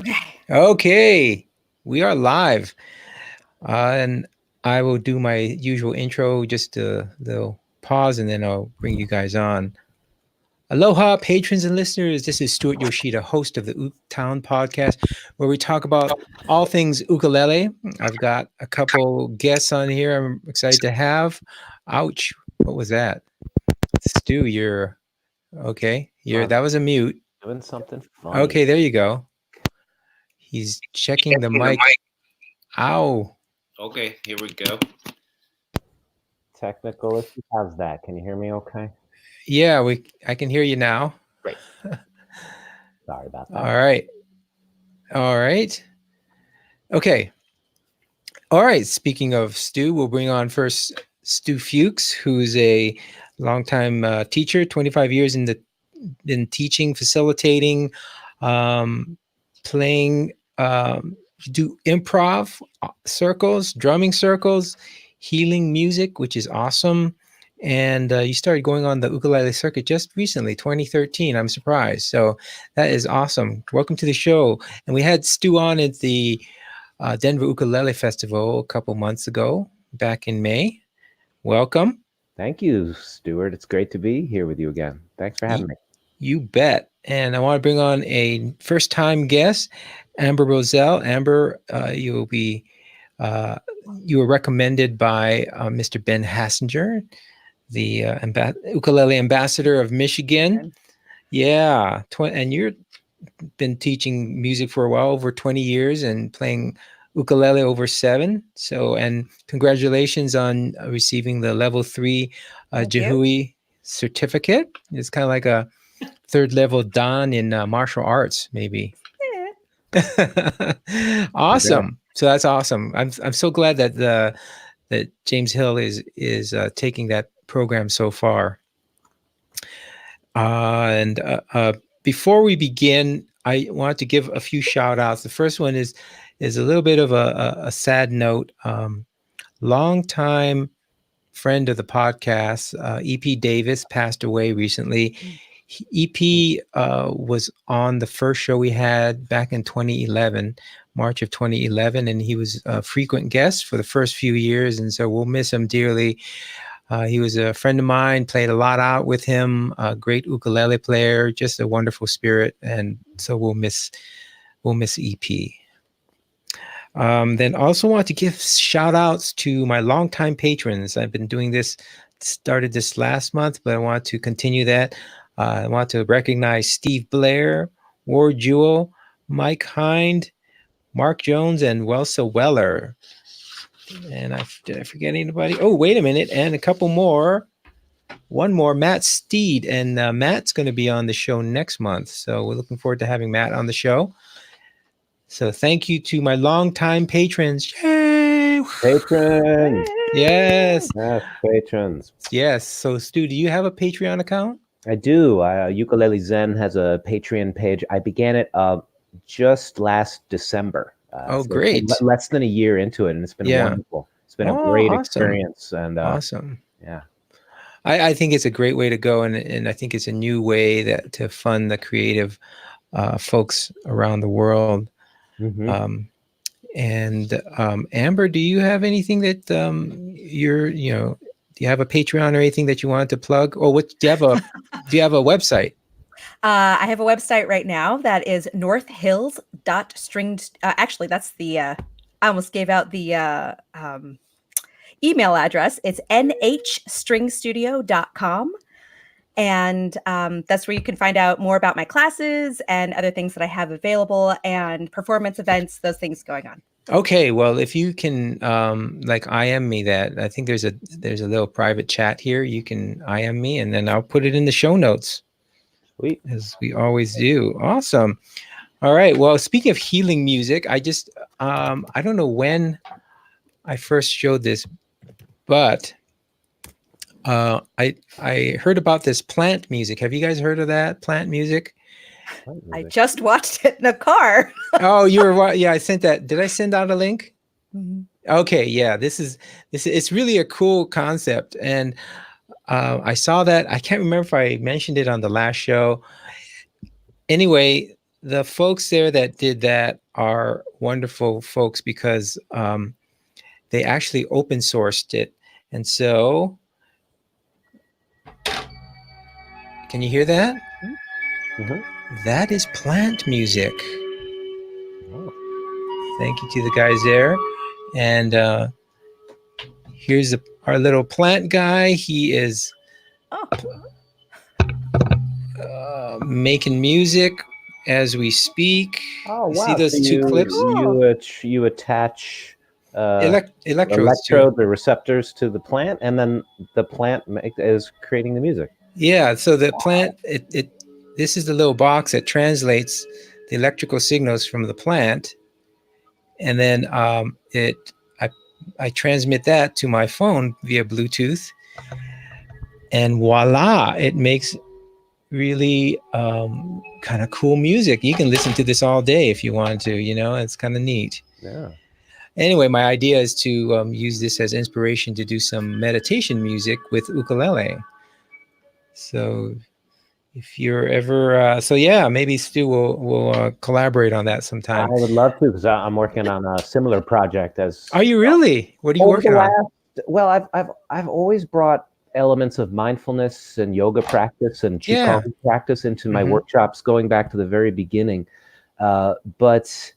Okay. Okay, we are live, and I will do my usual intro, just a little pause, and then I'll bring you guys on. Aloha, patrons and listeners. This is Stuart Yoshida, host of the OokTown Podcast, where we talk about all things ukulele. I've got a couple guests on here I'm excited to have. Ouch, what was that? Stu, you're okay. That was a mute. Doing something funny. Okay, there you go. He's checking the mic. Ow. Okay, here we go. Technical issue. How's that? Can you hear me okay? Yeah, I can hear you now. Great. Sorry about that. All right. All right. Okay. All right. Speaking of Stu, we'll bring on first Stu Fuchs, who's a longtime teacher, 25 years in teaching, facilitating, playing, do improv circles, drumming circles, healing music, which is awesome. And you started going on the ukulele circuit just recently, 2013. I'm surprised. So that is awesome. Welcome to the show. And we had Stu on at the Denver Ukulele Festival a couple months ago, back in May. Welcome. Thank you, Stuart. It's great to be here with you again. Thanks for having me. You bet. And I want to bring on a first-time guest, Amber Rozel. Amber, you were recommended by Mr. Ben Hassinger, the ukulele ambassador of Michigan. Yeah, and you've been teaching music for a while, over 20 years, and playing ukulele over 7. So, and congratulations on receiving the level 3 Jihui certificate. It's kind of like a third level Dan in martial arts, maybe. Awesome. So that's awesome. I'm so glad that that James Hill is taking that program so far. And before we begin, I want to give a few shout outs. The first one is a little bit of a sad note. Longtime friend of the podcast, EP Davis, passed away recently. EP was on the first show we had back in 2011, March of 2011, and he was a frequent guest for the first few years, and so we'll miss him dearly. He was a friend of mine, played a lot out with him, a great ukulele player, just a wonderful spirit, and so we'll miss EP. Then also want to give shout outs to my longtime patrons. I've been doing this, started this last month, but I want to continue that. I want to recognize Steve Blair, Ward Jewell, Mike Hind, Mark Jones, and Welsa Weller. And did I forget anybody? Oh, wait a minute. And a couple more. One more, Matt Steed. And Matt's going to be on the show next month. So we're looking forward to having Matt on the show. So thank you to my longtime patrons. Yay! Patrons. Yes. Yes, patrons. Yes. So Stu, do you have a Patreon account? I do. Ukulele Zen has a Patreon page. I began it just last December. So great. Less than a year into it, and it's been wonderful. It's been a great experience. And awesome. Yeah. I think it's a great way to go, and I think it's a new way to fund the creative folks around the world. Mm-hmm. Amber, do you have anything that do you have a Patreon or anything that you wanted to plug? Or do you have a website? I have a website right now that is northhills.string. Actually, that's the, I almost gave out the email address. It's nhstringstudio.com. And that's where you can find out more about my classes and other things that I have available and performance events, those things going on. Okay, well, if you can IM me that, I think there's a little private chat here. You can IM me, and then I'll put it in the show notes. Sweet. As we always do. Awesome. All right. Well, speaking of healing music, I just I don't know when I first showed this, but I heard about this plant music. Have you guys heard of that plant music? I just watched it in the car. Oh, you were? Yeah, I sent that. Did I send out a link? Mm-hmm. Okay, yeah. This is it's really a cool concept, and I saw that. I can't remember if I mentioned it on the last show. Anyway, the folks there that did that are wonderful folks because they actually open sourced it. And so, can you hear that? Mhm. That is plant music. Oh. Thank you to the guys there. And here's our little plant guy. He is Oh, making music as we speak. Oh, You see wow. those So two clips? you attach Electrodes to it. electrodes or receptors to the plant, and then the plant is creating the music. Yeah. So the plant, this is the little box that translates the electrical signals from the plant, and then I transmit that to my phone via Bluetooth, and voila, it makes really kind of cool music. You can listen to this all day if you want to. It's kind of neat. Yeah. Anyway, my idea is to use this as inspiration to do some meditation music with ukulele. So if you're ever, maybe Stu will collaborate on that I sometime. would love to, because I'm working on a similar project. As Are you really? What are you over the working on? well, I've always brought elements of mindfulness and yoga practice and qigong practice into my workshops, going back to the very beginning. But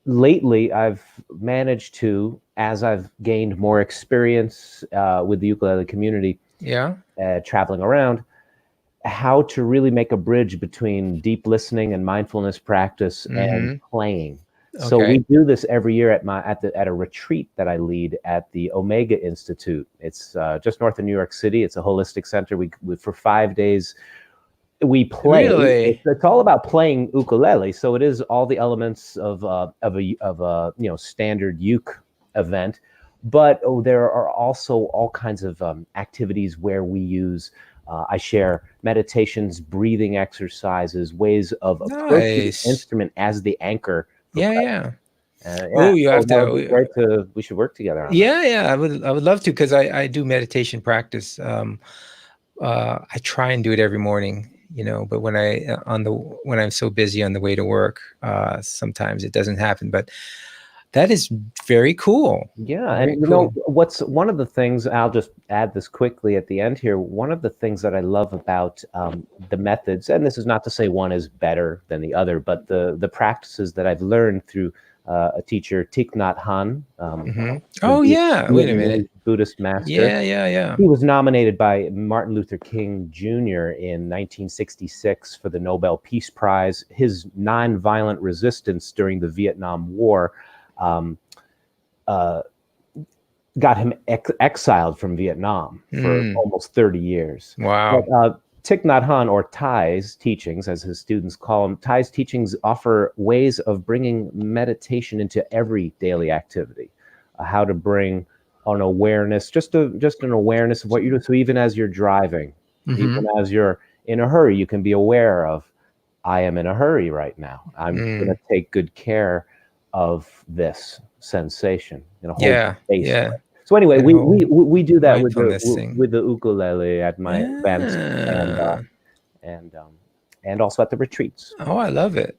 lately, I've managed to, as I've gained more experience with the ukulele community, traveling around, how to really make a bridge between deep listening and mindfulness practice and playing. So we do this every year at a retreat that I lead at the Omega Institute. It's just north of New York City. It's a holistic center. We for 5 days we play. Really? It's all about playing ukulele. So it is all the elements of a standard uke event, but there are also all kinds of activities where we use. I share meditations, breathing exercises, ways of approaching the instrument as the anchor. Oh, you have to. We should work together on that. I would love to, because I do meditation practice. I try and do it every morning, but when I'm so busy on the way to work, sometimes it doesn't happen. But that is very cool. Yeah, very and cool. what's one of the things, I'll just add this quickly at the end here. One of the things that I love about the methods, and this is not to say one is better than the other, but the practices that I've learned through a teacher, Thich Nhat Hanh. Wait a minute. Buddhist master. Yeah. He was nominated by Martin Luther King Jr. in 1966 for the Nobel Peace Prize. His nonviolent resistance during the Vietnam War got him exiled from Vietnam for almost 30 years. Wow. But, Thich Nhat Hanh, or Thay's teachings, as his students call him, Thay's teachings offer ways of bringing meditation into every daily activity, how to bring an awareness, just an awareness of what you're doing. So even as you're driving, even as you're in a hurry, you can be aware of, I am in a hurry right now. I'm going to take good care of this sensation. Hold space. So anyway, we do that with the ukulele at my events and also at the retreats. Oh, I love it.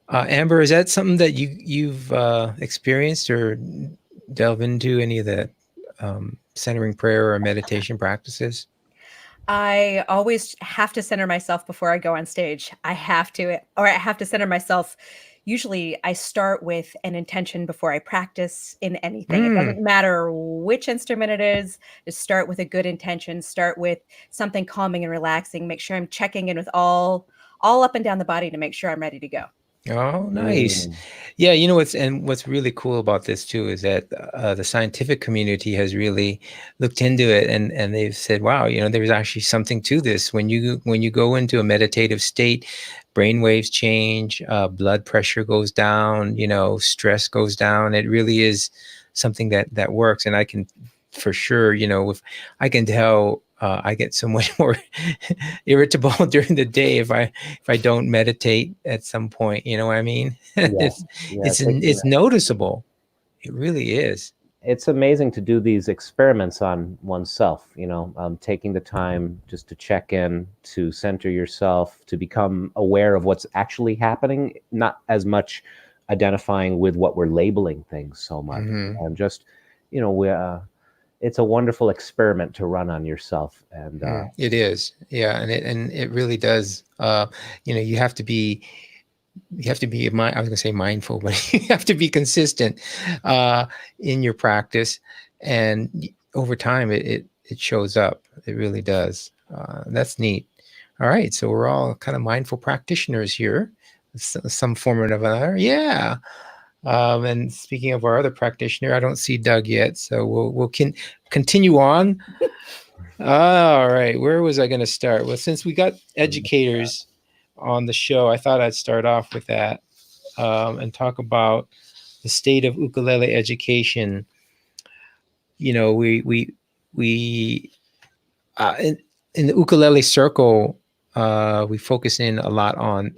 Amber, is that something that you've experienced or delve into, any of the centering prayer or meditation practices? I always have to center myself before I go on stage. I have to center myself. Usually I start with an intention before I practice in anything. It doesn't matter which instrument it is. Just start with a good intention. Start with something calming and relaxing. Make sure I'm checking in with all up and down the body to make sure I'm ready to go. Oh, nice. Yeah, what's really cool about this too is that the scientific community has really looked into it, and they've said, wow, there's actually something to this. When you go into a meditative state, brain waves change, blood pressure goes down, stress goes down. It really is something that works. And I can, for sure, if I can tell, I get so much more irritable during the day if I don't meditate at some point. You know what I mean? It's noticeable. It really is. it's amazing to do these experiments on oneself, taking the time just to check in, to center yourself, to become aware of what's actually happening, not as much identifying with what we're labeling things so much. And just, it's a wonderful experiment to run on yourself. And it is. Yeah. And it really does. You have to be, I was going to say mindful, but you have to be consistent in your practice, and over time it shows up. It really does. That's neat. All right, so we're all kind of mindful practitioners here, some form or another. Yeah. And speaking of our other practitioner, I don't see Doug yet, so we'll continue on. All right, where was I going to start? Well, since we got educators on the show, I thought I'd start off with that and talk about the state of ukulele education. We in the ukulele circle, we focus in a lot on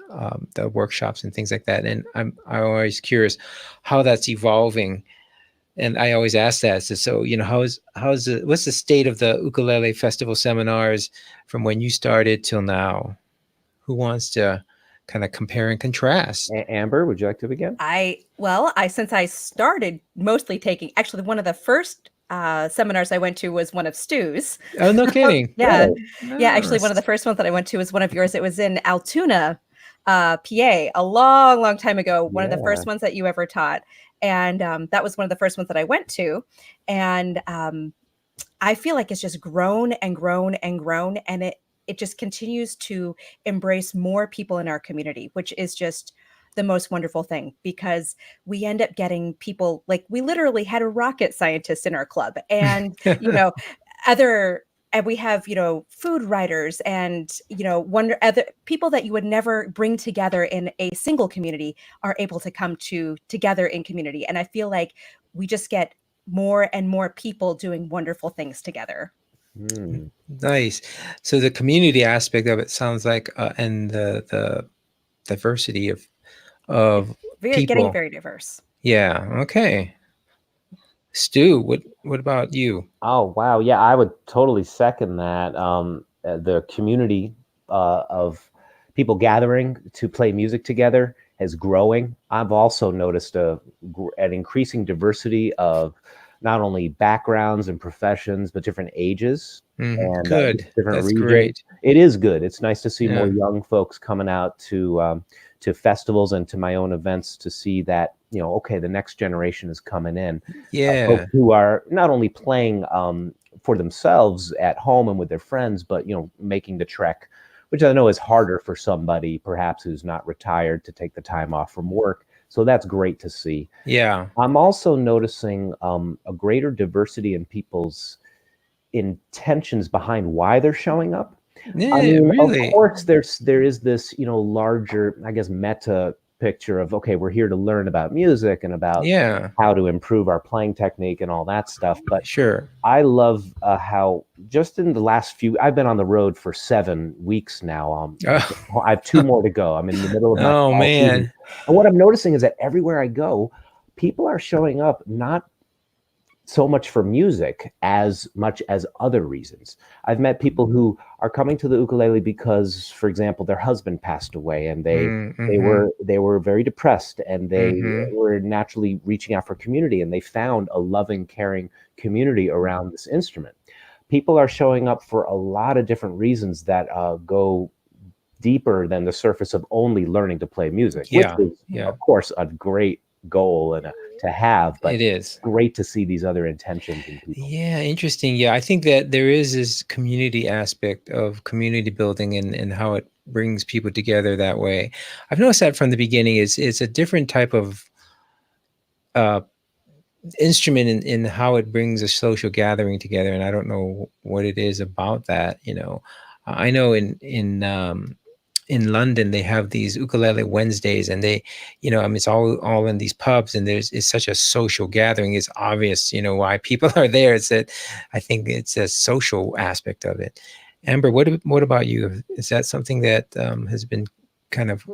the workshops and things like that, and I'm always curious how that's evolving. And I always ask that. So what's the state of the ukulele festival seminars from when you started till now? Who wants to kind of compare and contrast? Amber, would you like to begin? Since I started mostly taking, actually one of the first seminars I went to was one of Stu's. Oh, no kidding. Yeah. Yeah. Actually, one of the first ones that I went to was one of yours. It was in Altoona, PA, a long, long time ago. One of the first ones that you ever taught. And that was one of the first ones that I went to. And I feel like it's just grown and grown and grown. And it just continues to embrace more people in our community, which is just the most wonderful thing, because we end up getting people, like we literally had a rocket scientist in our club, and and we have food writers and other people that you would never bring together in a single community are able to come together in community. And I feel like we just get more and more people doing wonderful things together. Nice. So the community aspect of it sounds like, and the diversity of people. Getting very diverse. Yeah. Okay. Stu, what about you? Oh, wow. Yeah, I would totally second that. The community of people gathering to play music together is growing. I've also noticed an increasing diversity of not only backgrounds and professions, but different ages. And good. Different That's regions. Great. It is good. It's nice to see more young folks coming out to festivals and to my own events to see that, okay, the next generation is coming in. Yeah. Folks who are not only playing for themselves at home and with their friends, but, making the trek, which I know is harder for somebody perhaps who's not retired to take the time off from work. So that's great to see. Yeah. I'm also noticing a greater diversity in people's intentions behind why they're showing up. Yeah, I mean, really. Of course, there is this, larger, I guess, meta picture of, okay, we're here to learn about music and about how to improve our playing technique and all that stuff. But sure, I love how just in the last I've been on the road for 7 weeks now. I have 2 more to go. I'm in the middle of my oh man. season. And what I'm noticing is that everywhere I go, people are showing up not so much for music as much as other reasons. I've met people who are coming to the ukulele because, for example, their husband passed away and they were very depressed, and they were naturally reaching out for community, and they found a loving, caring community around this instrument. People are showing up for a lot of different reasons that go deeper than the surface of only learning to play music, which is, of course, a great goal and to have, but it is great to see these other intentions in people. Yeah, interesting. Yeah, I think that there is this community aspect of community building and how it brings people together that way. I've noticed that from the beginning. It's a different type of instrument in how it brings a social gathering together, and I don't know what it is about that. I know in London, they have these ukulele Wednesdays, and they, it's all in these pubs, and it's such a social gathering. It's obvious, why people are there. I think it's a social aspect of it. Amber, what about you? Is that something that has been kind of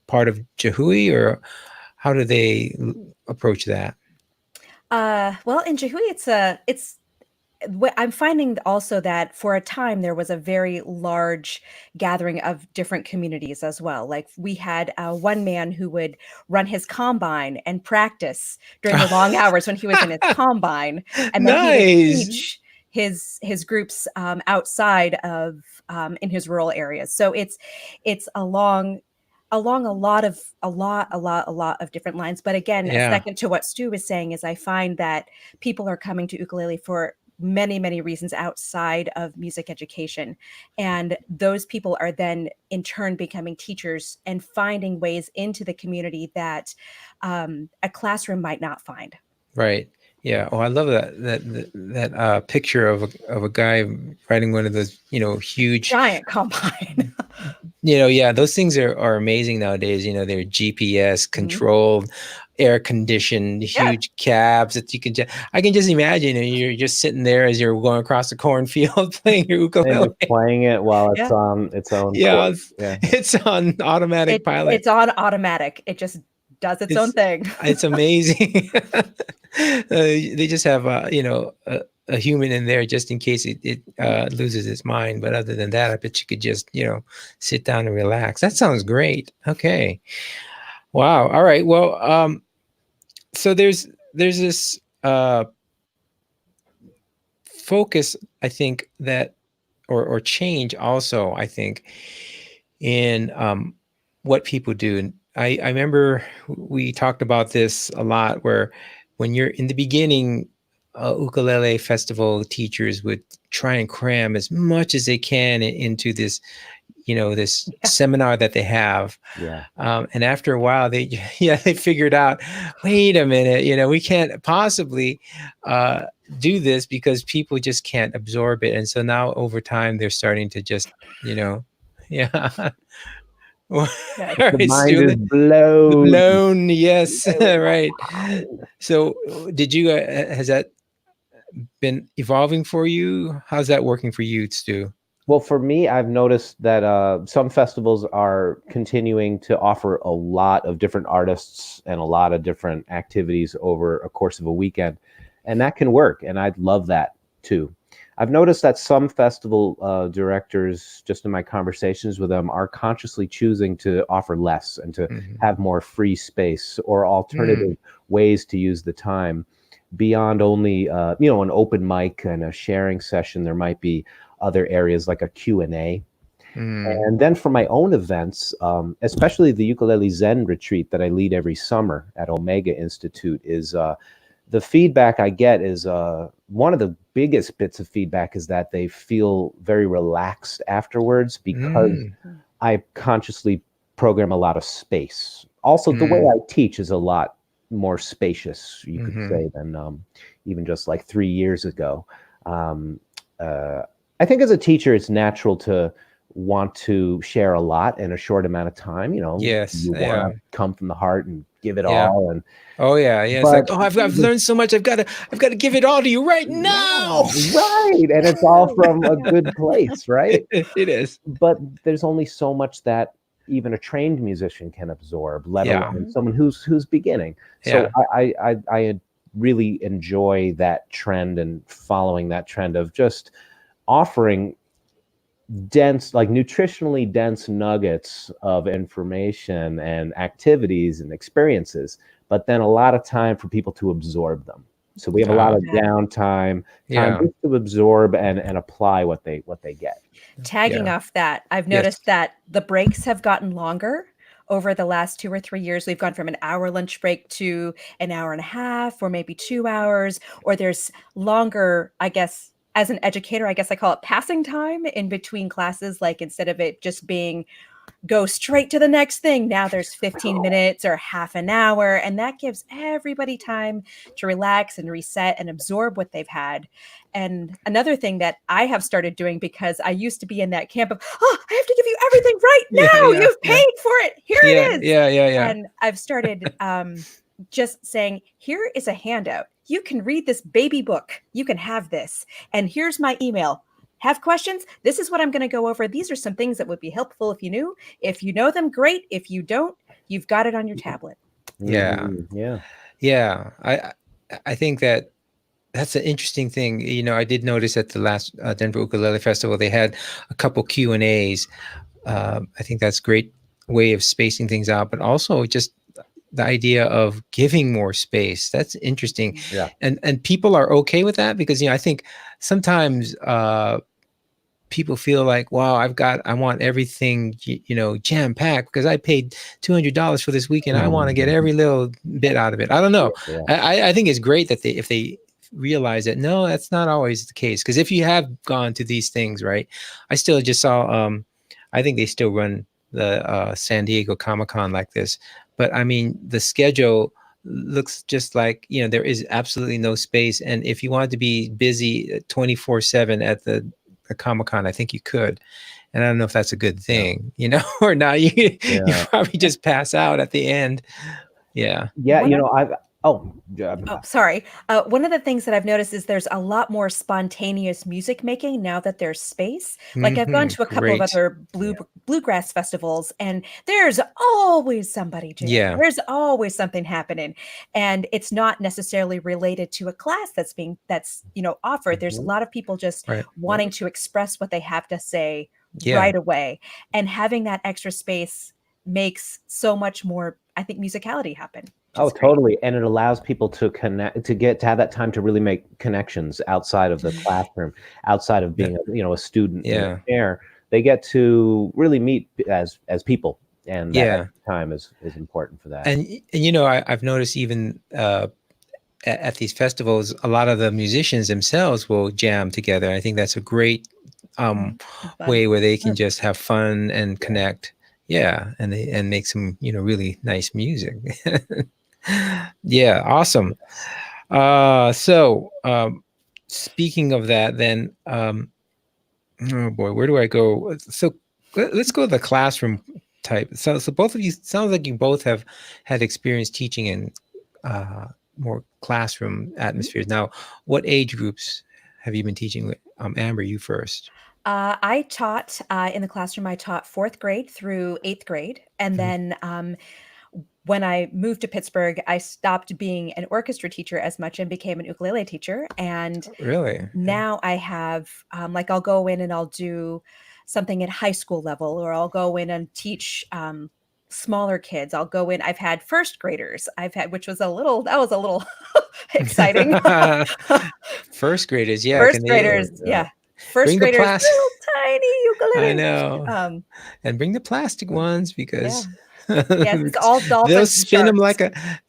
part of Jahui, or how do they approach that? Well, in Jihui, I'm finding also that for a time there was a very large gathering of different communities as well. Like we had one man who would run his combine and practice during the long hours when he was in his combine, and then he would Nice. teach his groups outside of in his rural areas. So it's along a lot of different lines. But again, a Yeah. second to what Stu was saying is I find that people are coming to ukulele for many reasons outside of music education, and those people are then in turn becoming teachers and finding ways into the community that a classroom might not find. Right. Yeah. Oh, I love that picture of a guy riding one of those, huge Giant combine. Yeah, those things are amazing nowadays. They're GPS controlled, air conditioned, huge cabs that you can I can just imagine you're just sitting there as you're going across the cornfield playing your ukulele. And just playing it while it's on its own course. It's on automatic pilot. It's on automatic. It just does its own thing. It's amazing. They just have a human in there just in case it loses its mind. But other than that, I bet you could just sit down and relax. That sounds great. Okay. Wow. All right. Well, so there's this focus, I think, that or change also, I think, in what people do. And I remember we talked about this a lot, where when you're in the beginning, ukulele festival teachers would try and cram as much as they can into this, this seminar that they have. Yeah. And after a while, they figured out, wait a minute, we can't possibly do this because people just can't absorb it. And so now over time, they're starting to just, The mind is blown. Yes. Right. So has that been evolving for you? How's that working for you, Stu? Well, for me, I've noticed that some festivals are continuing to offer a lot of different artists and a lot of different activities over a course of a weekend. And that can work. And I'd love that too. I've noticed that some festival directors, just in my conversations with them, are consciously choosing to offer less and to have more free space or alternative ways to use the time beyond only, an open mic and a sharing session. There might be other areas like a Q&A. And then for my own events, especially the Ukulele Zen retreat that I lead every summer at Omega Institute, is the feedback I get is one of the biggest bits of feedback is that they feel very relaxed afterwards because I consciously program a lot of space. Also, the way I teach is a lot more spacious, you could say, than even just like 3 years ago. I think as a teacher, it's natural to want to share a lot in a short amount of time. Yes, you want to come from the heart and give it Yeah. all. And it's like, I've learned so much. I've got to give it all to you right now. Right, and it's all from a good place, right? It is. But there's only so much that even a trained musician can absorb, let alone someone who's beginning. So I really enjoy that trend and following that trend of just offering dense, like nutritionally dense nuggets of information and activities and experiences, but then a lot of time for people to absorb them. So we have a lot of downtime, time just to absorb and apply what they get. Tagging off that, I've noticed that the breaks have gotten longer over the last 2 or 3 years. We've gone from an hour lunch break to an hour and a half, or maybe 2 hours, or there's longer, I guess, as an educator, I guess I call it passing time in between classes. Like instead of it just being go straight to the next thing, now there's 15 minutes or half an hour. And that gives everybody time to relax and reset and absorb what they've had. And another thing that I have started doing, because I used to be in that camp of, I have to give you everything right now. You've paid for it. Here it is. Yeah. And I've started just saying, here is a handout. You can read this baby book. You can have this. And here's my email. Have questions? This is what I'm going to go over. These are some things that would be helpful if you knew. If you know them, great. If you don't, you've got it on your tablet. Yeah. I think that that's an interesting thing. You know, I did notice at the last Denver Ukulele Festival, they had a couple Q&As. I think that's a great way of spacing things out, but also just the idea of giving more space. That's interesting. Yeah. And people are okay with that because, you know, I think sometimes people feel like, wow, I want everything, you know, jam packed because I paid $200 for this weekend. I want to get every little bit out of it. I don't know. Yeah. I think it's great that if they realize that, no, that's not always the case. Because if you have gone to these things, right? I still just saw, I think they still run the San Diego Comic-Con like this. But I mean, the schedule looks just like, you know, there is absolutely no space. And if you wanted to be busy 24/7 at the Comic-Con, I think you could. And I don't know if that's a good thing, you know, or not. You probably just pass out at the end. Yeah. Yeah. You know, Oh, sorry. One of the things that I've noticed is there's a lot more spontaneous music making now that there's space. Like I've gone to a couple of other bluegrass festivals, and there's always somebody jamming. Yeah. There's always something happening, and it's not necessarily related to a class that's you know, offered. There's a lot of people just wanting to express what they have to say right away, and having that extra space makes so much more, I think, musicality happen. Oh, totally. And it allows people to connect, to have that time to really make connections outside of the classroom, outside of being, you know, a student in there. They get to really meet as people, and that time is important for that. And you know, I've noticed even at these festivals, a lot of the musicians themselves will jam together. I think that's a great way where they can just have fun and connect. Yeah, and make some, you know, really nice music. Yeah, awesome. So speaking of that, then, oh boy, where do I go? So let's go to the classroom type. So both of you, sounds like you both have had experience teaching in more classroom atmospheres. Now, what age groups have you been teaching with? Amber, you first. I taught in the classroom. I taught 4th grade through 8th grade. And then when I moved to Pittsburgh, I stopped being an orchestra teacher as much and became an ukulele teacher. And now I have, like, I'll go in and I'll do something at high school level, or I'll go in and teach smaller kids. I'll go in. I've had 1st graders. Which was a little exciting. 1st graders, yeah. 1st graders, yeah. 1st graders, little tiny ukulele. I know. And bring the plastic ones because it's all dolphins. They'll spin them like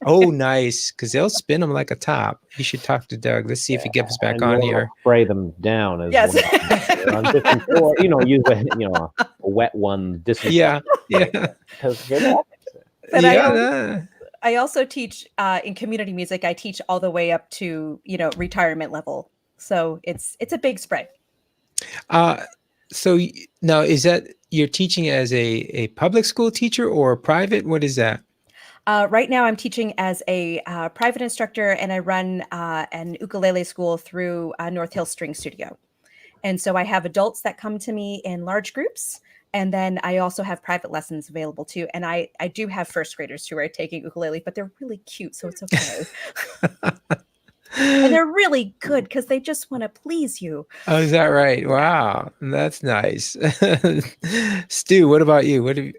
nice, because they'll spin them like a top. You should talk to Doug. Let's see if he gets back on here. Spray them down as well. Or, you know, use a wet one. Yeah. I also teach in community music. I teach all the way up to, you know, retirement level. So it's a big spread. So now, is that you're teaching as a public school teacher or private? What is that? Right now I'm teaching as a private instructor, and I run an ukulele school through North Hill String Studio. And so I have adults that come to me in large groups. And then I also have private lessons available too. And I do have 1st graders who are taking ukulele, but they're really cute. So it's okay. And they're really good because they just want to please you. Oh, is that right? Wow, that's nice. Stu, what about you?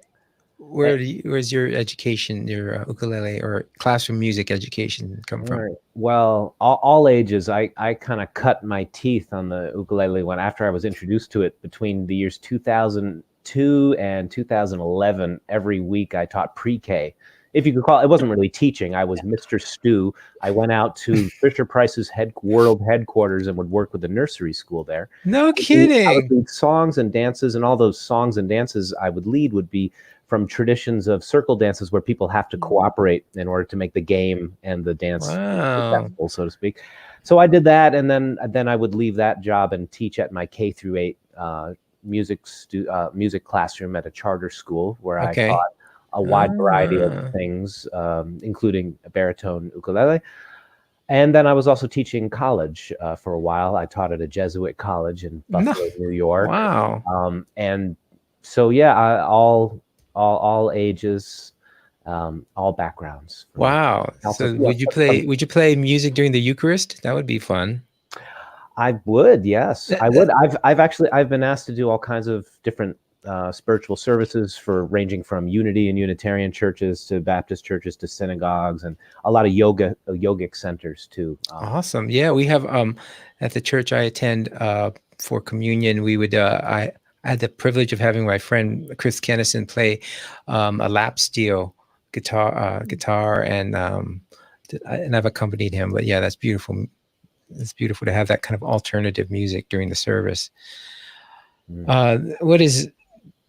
Where's your education, your ukulele or classroom music education come from? Right. Well, all ages. I kind of cut my teeth on the ukulele after I was introduced to it between the years 2002 and 2011. Every week I taught pre-K. If you could call it, it wasn't really teaching. I was Mr. Stu. I went out to Fisher Price's world headquarters and would work with the nursery school there. No kidding. I would lead songs and dances, and all those songs and dances I would lead would be from traditions of circle dances where people have to cooperate in order to make the game and the dance successful, so to speak. So I did that, and then I would leave that job and teach at my K through 8 music classroom at a charter school where I taught a wide variety of things, including a baritone ukulele. And then I was also teaching college for a while. I taught at a Jesuit college in Buffalo, New York. Wow. And so, yeah, all ages. all backgrounds. Wow. So would you play music during the Eucharist? That would be fun. I would, yes, I would. I've been asked to do all kinds of different spiritual services ranging from Unity and Unitarian churches to Baptist churches to synagogues and a lot of yogic centers too. Awesome. Yeah, we have at the church I attend for communion. We would I had the privilege of having my friend Chris Kennison play a lap steel guitar, and I've accompanied him. But yeah, that's beautiful. It's beautiful to have that kind of alternative music during the service. What is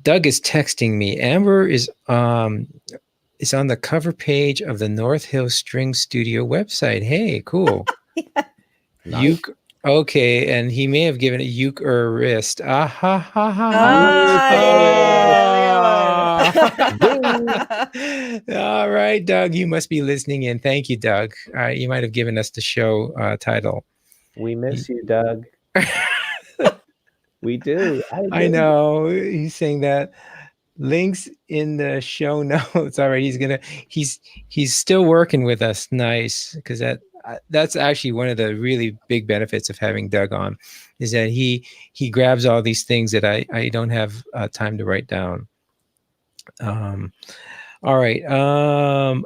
Doug is texting me? Amber is on the cover page of the North Hill String Studio website. Hey, cool. Nice. Okay, and he may have given a Eucharist. Ah ha ha ha. All right, Doug, you must be listening in. Thank you, Doug. You might have given us the show title. We miss you, Doug. We do. I know. He's saying that. Links in the show notes. All right, he's still working with us. Nice, because that's actually one of the really big benefits of having Doug on, is that he grabs all these things that I don't have time to write down. All right.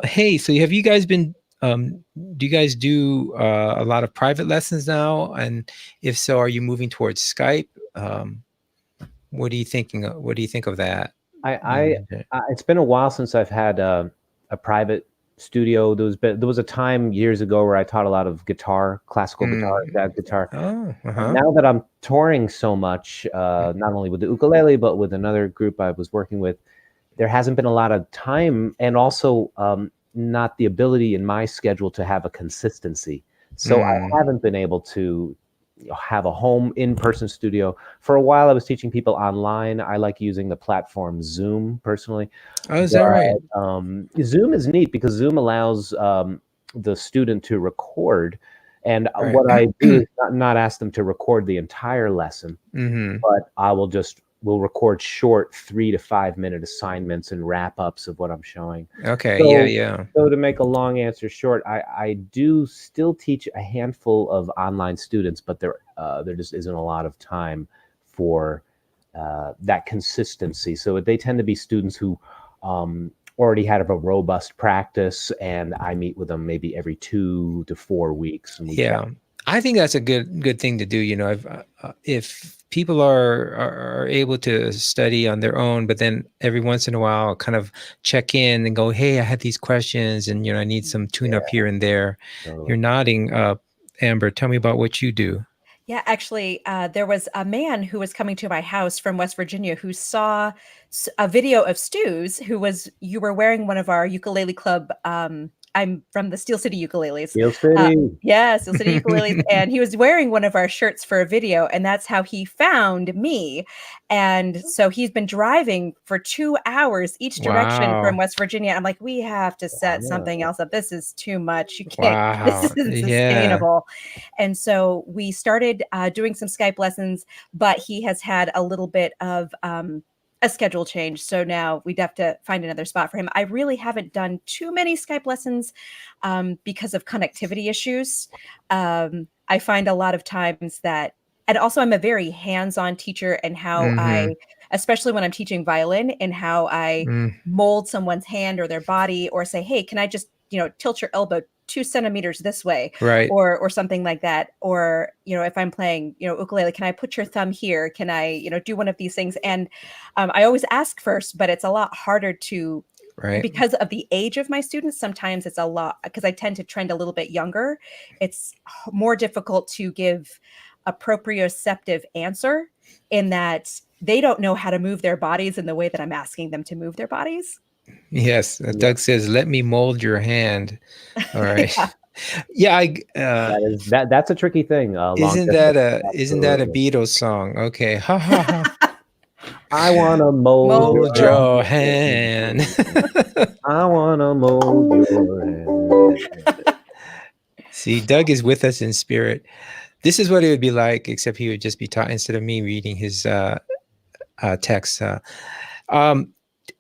Hey, so have you guys been? Do you guys do a lot of private lessons now? And if so, are you moving towards Skype? What are you thinking? What do you think of that? It's been a while since I've had a private studio. There was a time years ago where I taught a lot of guitar, classical guitar, jazz guitar. Now that I'm touring so much, not only with the ukulele but with another group I was working with, there hasn't been a lot of time, and also not the ability in my schedule to have a consistency. So I haven't been able to have a home in-person studio. For a while I was teaching people online. I like using the platform Zoom personally. Oh, is that right? Zoom is neat because Zoom allows the student to record, and what I do is not ask them to record the entire lesson, but we'll record short 3 to 5 minute assignments and wrap-ups of what I'm showing. Okay. So to make a long answer short, I do still teach a handful of online students, but there just isn't a lot of time for that consistency. So they tend to be students who already had a robust practice, and I meet with them maybe every 2 to 4 weeks. And I think that's a good thing to do. You know, if people are able to study on their own, but then every once in a while kind of check in and go, hey, I had these questions, and I need some tune up here and there. You're nodding, Amber. Tell me about what you do. Yeah, actually, there was a man who was coming to my house from West Virginia who saw a video of Stu's, you were wearing one of our ukulele club. I'm from the Steel City Ukuleles. Steel City. Steel City Ukuleles. And he was wearing one of our shirts for a video, and that's how he found me. And so he's been driving for 2 hours each direction from West Virginia. I'm like, we have to set something else up. This is too much. You can't, this isn't sustainable. And so we started doing some Skype lessons, but he has had a little bit of a schedule change. So now we'd have to find another spot for him. I really haven't done too many Skype lessons because of connectivity issues. I find a lot of times that, and also I'm a very hands-on teacher, and how I, especially when I'm teaching violin, and how I mold someone's hand or their body, or say, hey, can I just, tilt your elbow 2 centimeters this way, right, or something like that. Or, if I'm playing, ukulele, can I put your thumb here? Can I, do one of these things? And I always ask first, but it's a lot harder to, because of the age of my students. Sometimes it's a lot, because I tend to trend a little bit younger. It's more difficult to give a proprioceptive answer, in that they don't know how to move their bodies in the way that I'm asking them to move their bodies. Yes. Doug says, let me mold your hand. All right. That's a tricky thing. Isn't that a Beatles song? Okay. Ha ha ha. I want to mold your hand. I want to mold your hand. See, Doug is with us in spirit. This is what it would be like, except he would just be taught instead of me reading his text.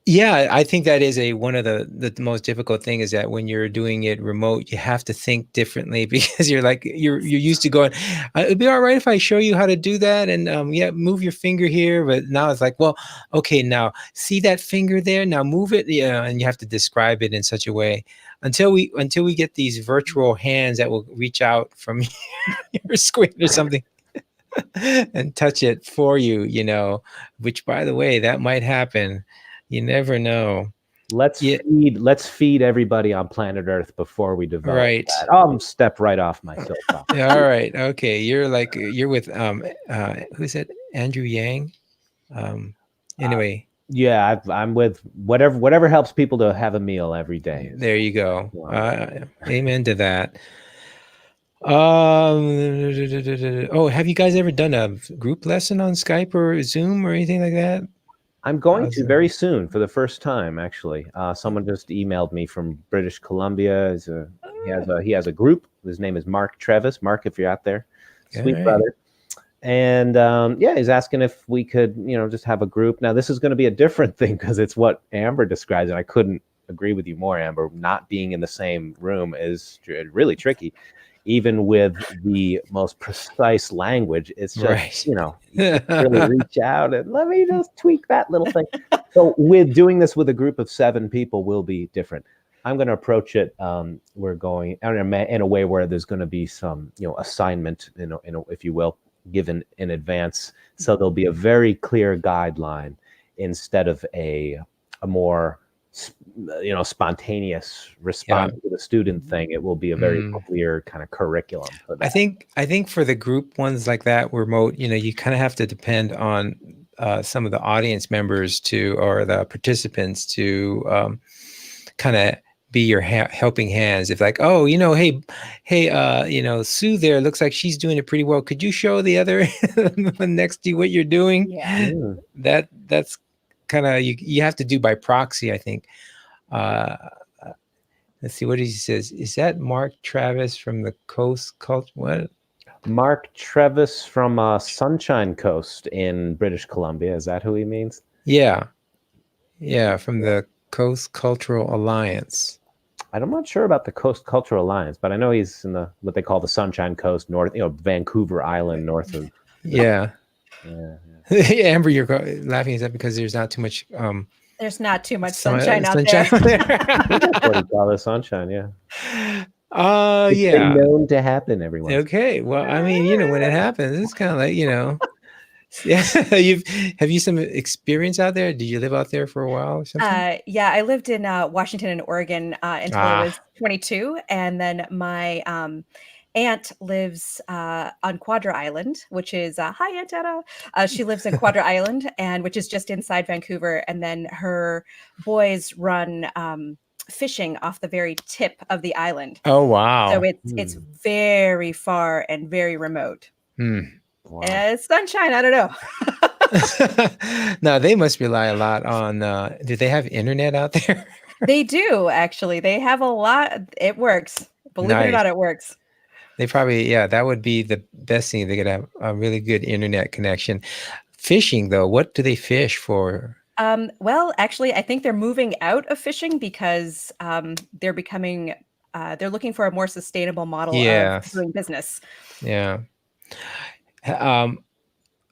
Yeah, I think that is one of the most difficult thing is that when you're doing it remote, you have to think differently because you're used to going, it'd be all right if I show you how to do that and yeah, move your finger here, but now it's like, well, okay, now see that finger there, now move it, and you have to describe it in such a way until we get these virtual hands that will reach out from your screen or something and touch it for you, which by the way, that might happen. You never know. Let's feed everybody on planet Earth before we develop Right. that. I'll step right off my soapbox. All right. Okay. You're with who's it? Andrew Yang. Anyway. Yeah, I'm with whatever helps people to have a meal every day. There you go. Amen to that. Have you guys ever done a group lesson on Skype or Zoom or anything like that? I'm going to very soon for the first time, actually. Someone just emailed me from British Columbia. He has a group. His name is Mark Trevis. Mark, if you're out there, sweet brother. And he's asking if we could, just have a group. Now, this is going to be a different thing because it's what Amber describes, and I couldn't agree with you more, Amber. Not being in the same room is really tricky. Even with the most precise language, it's just, you really reach out and let me just tweak that little thing. So with doing this with a group of 7 people will be different. I'm going to approach it. We're going in a way where there's going to be some, assignment, if you will, given in advance. So there'll be a very clear guideline instead of a more spontaneous response to the student thing. It will be a very clear kind of curriculum for that. I think for the group ones like that remote, you kind of have to depend on some of the audience members or the participants to kind of be your helping hands. If like, oh, hey, Sue there looks like she's doing it pretty well. Could you show the other next to what you're doing? Yeah. That's kind of you have to do by proxy, I think. Let's see what he says. Is that Mark Travis from the Coast Culture? What? Mark Travis from Sunshine Coast in British Columbia. Is that who he means? Yeah, from the Coast Cultural Alliance. I'm not sure about the Coast Cultural Alliance, but I know he's in what they call the Sunshine Coast, north, Vancouver Island, north of. Yeah. Amber, you're laughing. Is that because there's not too much? There's not too much sunshine out there. That's what you call the sunshine, yeah. It's been known to happen every once. Okay, well, I mean, when it happens, it's kind of like, Yeah. Have you some experience out there? Did you live out there for a while or something? Yeah, I lived in Washington and Oregon until I was 22, and then my aunt lives on Quadra Island, which is hi, Aunt Anna. She lives in Quadra Island, which is just inside Vancouver, and then her boys run fishing off the very tip of the island. Oh wow! So it's very far and very remote. Wow. It's sunshine. I don't know. No, they must rely a lot on. Do they have internet out there? They do, actually. They have a lot. It works. Believe it or not, it works. They probably, that would be the best thing. They could have a really good internet connection. Fishing, though, what do they fish for? Well, actually, I think they're moving out of fishing because they're looking for a more sustainable model of doing business. Yeah. I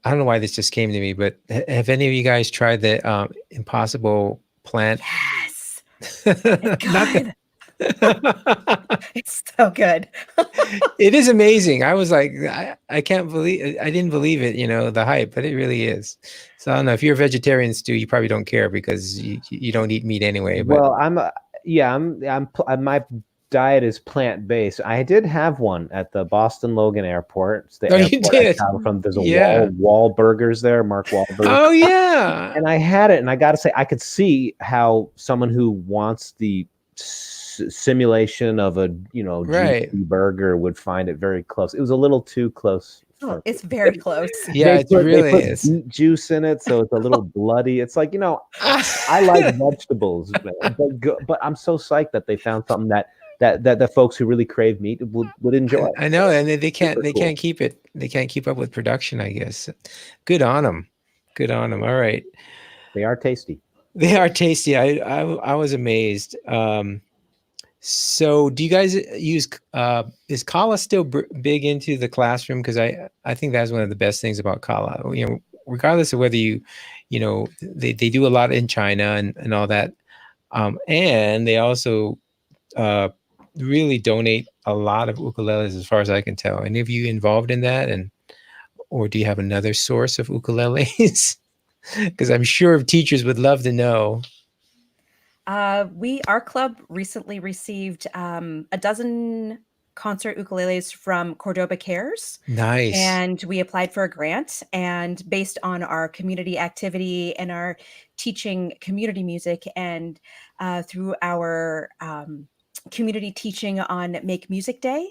don't know why this just came to me, but have any of you guys tried the Impossible Plant? Yes. Good. It's so good. It is amazing. I was like, I can't believe I didn't believe it, the hype, but it really is. So I don't know if you're a vegetarian, Stu, you probably don't care because you don't eat meat anyway. But. Well, I'm my diet is plant-based. I did have one at the Boston Logan Airport. It's the airport you did? There's a Wahlburgers there, Mark Wahlberg. Oh yeah. And I had it, and I got to say, I could see how someone who wants the simulation of a juicy burger would find it very close. It was a little too close. It's very close. Yeah, it really is. Beet juice in it, so it's a little bloody. It's like, I like vegetables, but I'm so psyched that they found something that the folks who really crave meat would enjoy. I know, and they can't keep it. They can't keep up with production, I guess. Good on them. All right. They are tasty. They are tasty. I was amazed. So do you guys use is Kala still big into the classroom? Because I think that's one of the best things about Kala. You know, regardless of whether you know, they do a lot in China and all that. And they also really donate a lot of ukuleles, as far as I can tell. Any of you involved in that, or do you have another source of ukuleles? Because I'm sure teachers would love to know. Our club recently received a dozen concert ukuleles from Cordoba Cares. Nice. And we applied for a grant. And based on our community activity and our teaching community music, and through our community teaching on Make Music Day,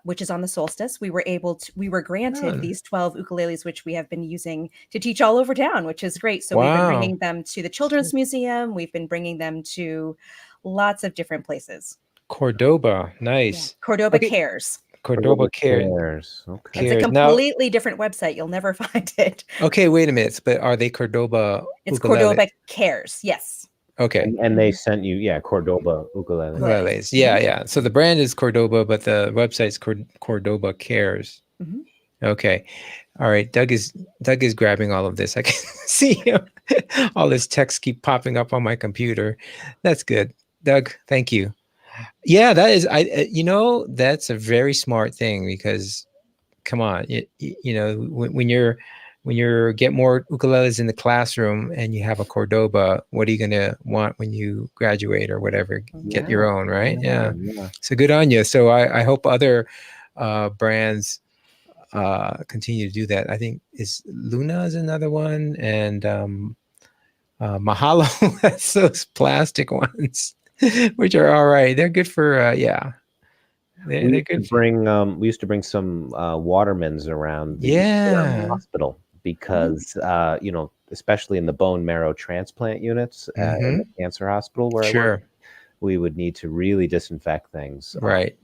which is on the solstice, we were granted these 12 ukuleles, which we have been using to teach all over town, which is great. So we've been bringing them to the Children's Museum. We've been bringing them to lots of different places. Cordoba, nice. Yeah. Cordoba Cares. Cordoba Cares. Okay. It's a completely different website. You'll never find it. Okay, wait a minute. But are they Cordoba? It's Cordoba Cares. Yes. Okay. And they sent you, Cordoba ukuleles. Yeah. So the brand is Cordoba, but the website's Cordoba Cares. Mm-hmm. Okay. All right. Doug is grabbing all of this. I can see him. All this text keep popping up on my computer. That's good. Doug, thank you. Yeah, that is, that's a very smart thing, because come on, you know, when you're get more ukuleles in the classroom and you have a Cordoba, what are you going to want when you graduate or whatever? Get your own, right? Yeah. So good on you. So I hope other brands continue to do that. I think Luna is another one, and Mahalo has those plastic ones, which are all right. They're good for they're good. We used to bring some Watermans around the hospital, because especially in the bone marrow transplant units in the cancer hospital where I work, we would need to really disinfect things. Right.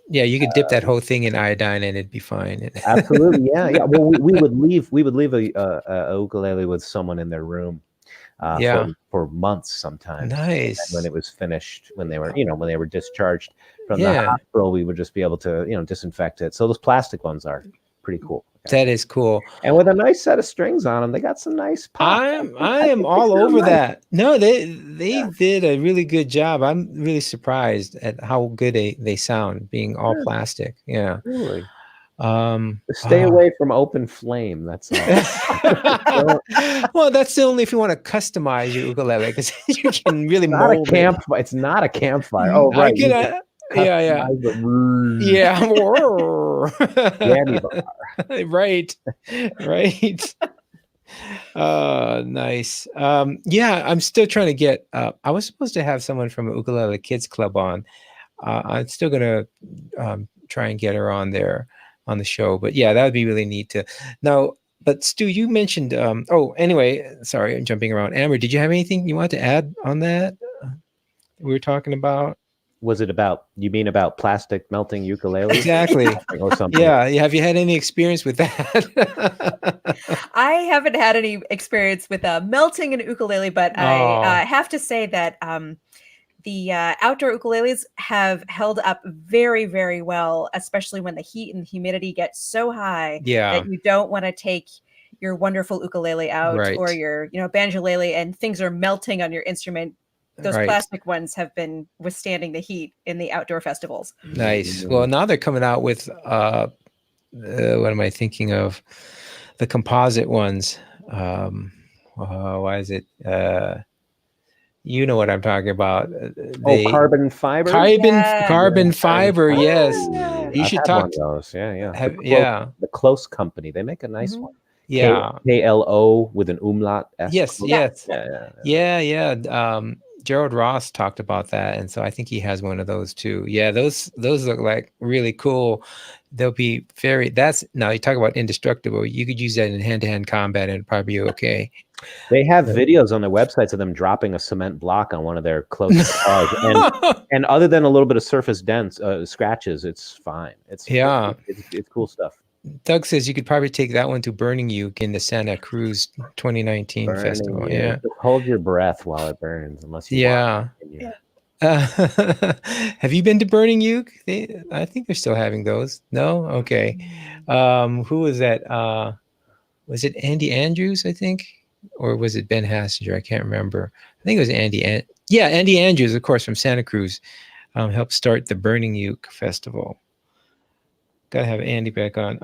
Yeah, you could dip that whole thing in iodine and it'd be fine. Absolutely. Yeah. Well, we would leave a ukulele with someone in their room for months sometimes. Nice. And when it was finished, when they were discharged from the hospital, we would just be able to disinfect it. So those plastic ones are pretty cool. That is cool. And with a nice set of strings on them, they got some nice pop. I am all over that. No, they did a really good job. I'm really surprised at how good they sound, being all plastic. Yeah. Really. Stay away from open flame. That's all. Well, that's only if you want to customize your ukulele, because you can really mold it. It's not a campfire. Oh, right. Yeah. Right. Nice. I'm still trying to get I was supposed to have someone from a Ukulele Kids Club on. I'm still gonna try and get her on there on the show, but yeah, that would be really neat to now. But Stu, you mentioned anyway, sorry, I'm jumping around. Amber, did you have anything you want to add on that we were talking about? Was it about plastic melting ukuleles? Exactly. Or something? Yeah. Have you had any experience with that? I haven't had any experience with melting an ukulele, but I have to say that the outdoor ukuleles have held up very, very well, especially when the heat and humidity get so high that you don't want to take your wonderful ukulele out or your banjolele and things are melting on your instrument. Those plastic ones have been withstanding the heat in the outdoor festivals. Nice. Well, now they're coming out with what am I thinking of? The composite ones. Why is it? You know what I'm talking about. Carbon fiber. Carbon fiber. Yes. You should talk. One of those. Yeah. The Close Company. They make a nice one. Yeah. KLO with an umlaut. Yes. Yeah. Gerald Ross talked about that, and so I think he has one of those too. Yeah, those look like really cool. They'll be now you talk about indestructible. You could use that in hand-to-hand combat and it'd probably be okay. They have videos on their websites of them dropping a cement block on one of their closest cars, and other than a little bit of surface dents, scratches, it's fine. It's cool stuff. Doug says you could probably take that one to Burning Uke in the Santa Cruz 2019 Burning festival. you. Yeah. Just hold your breath while it burns, unless you Yeah. want to. Have you been to Burning Uke? I think they're still having those. No? Okay. Who was that? Was it Andy Andrews, I think? Or was it Ben Hassinger? I can't remember. I think it was Andy. Andy Andrews, of course, from Santa Cruz, helped start the Burning Uke Festival. Gotta have Andy back on.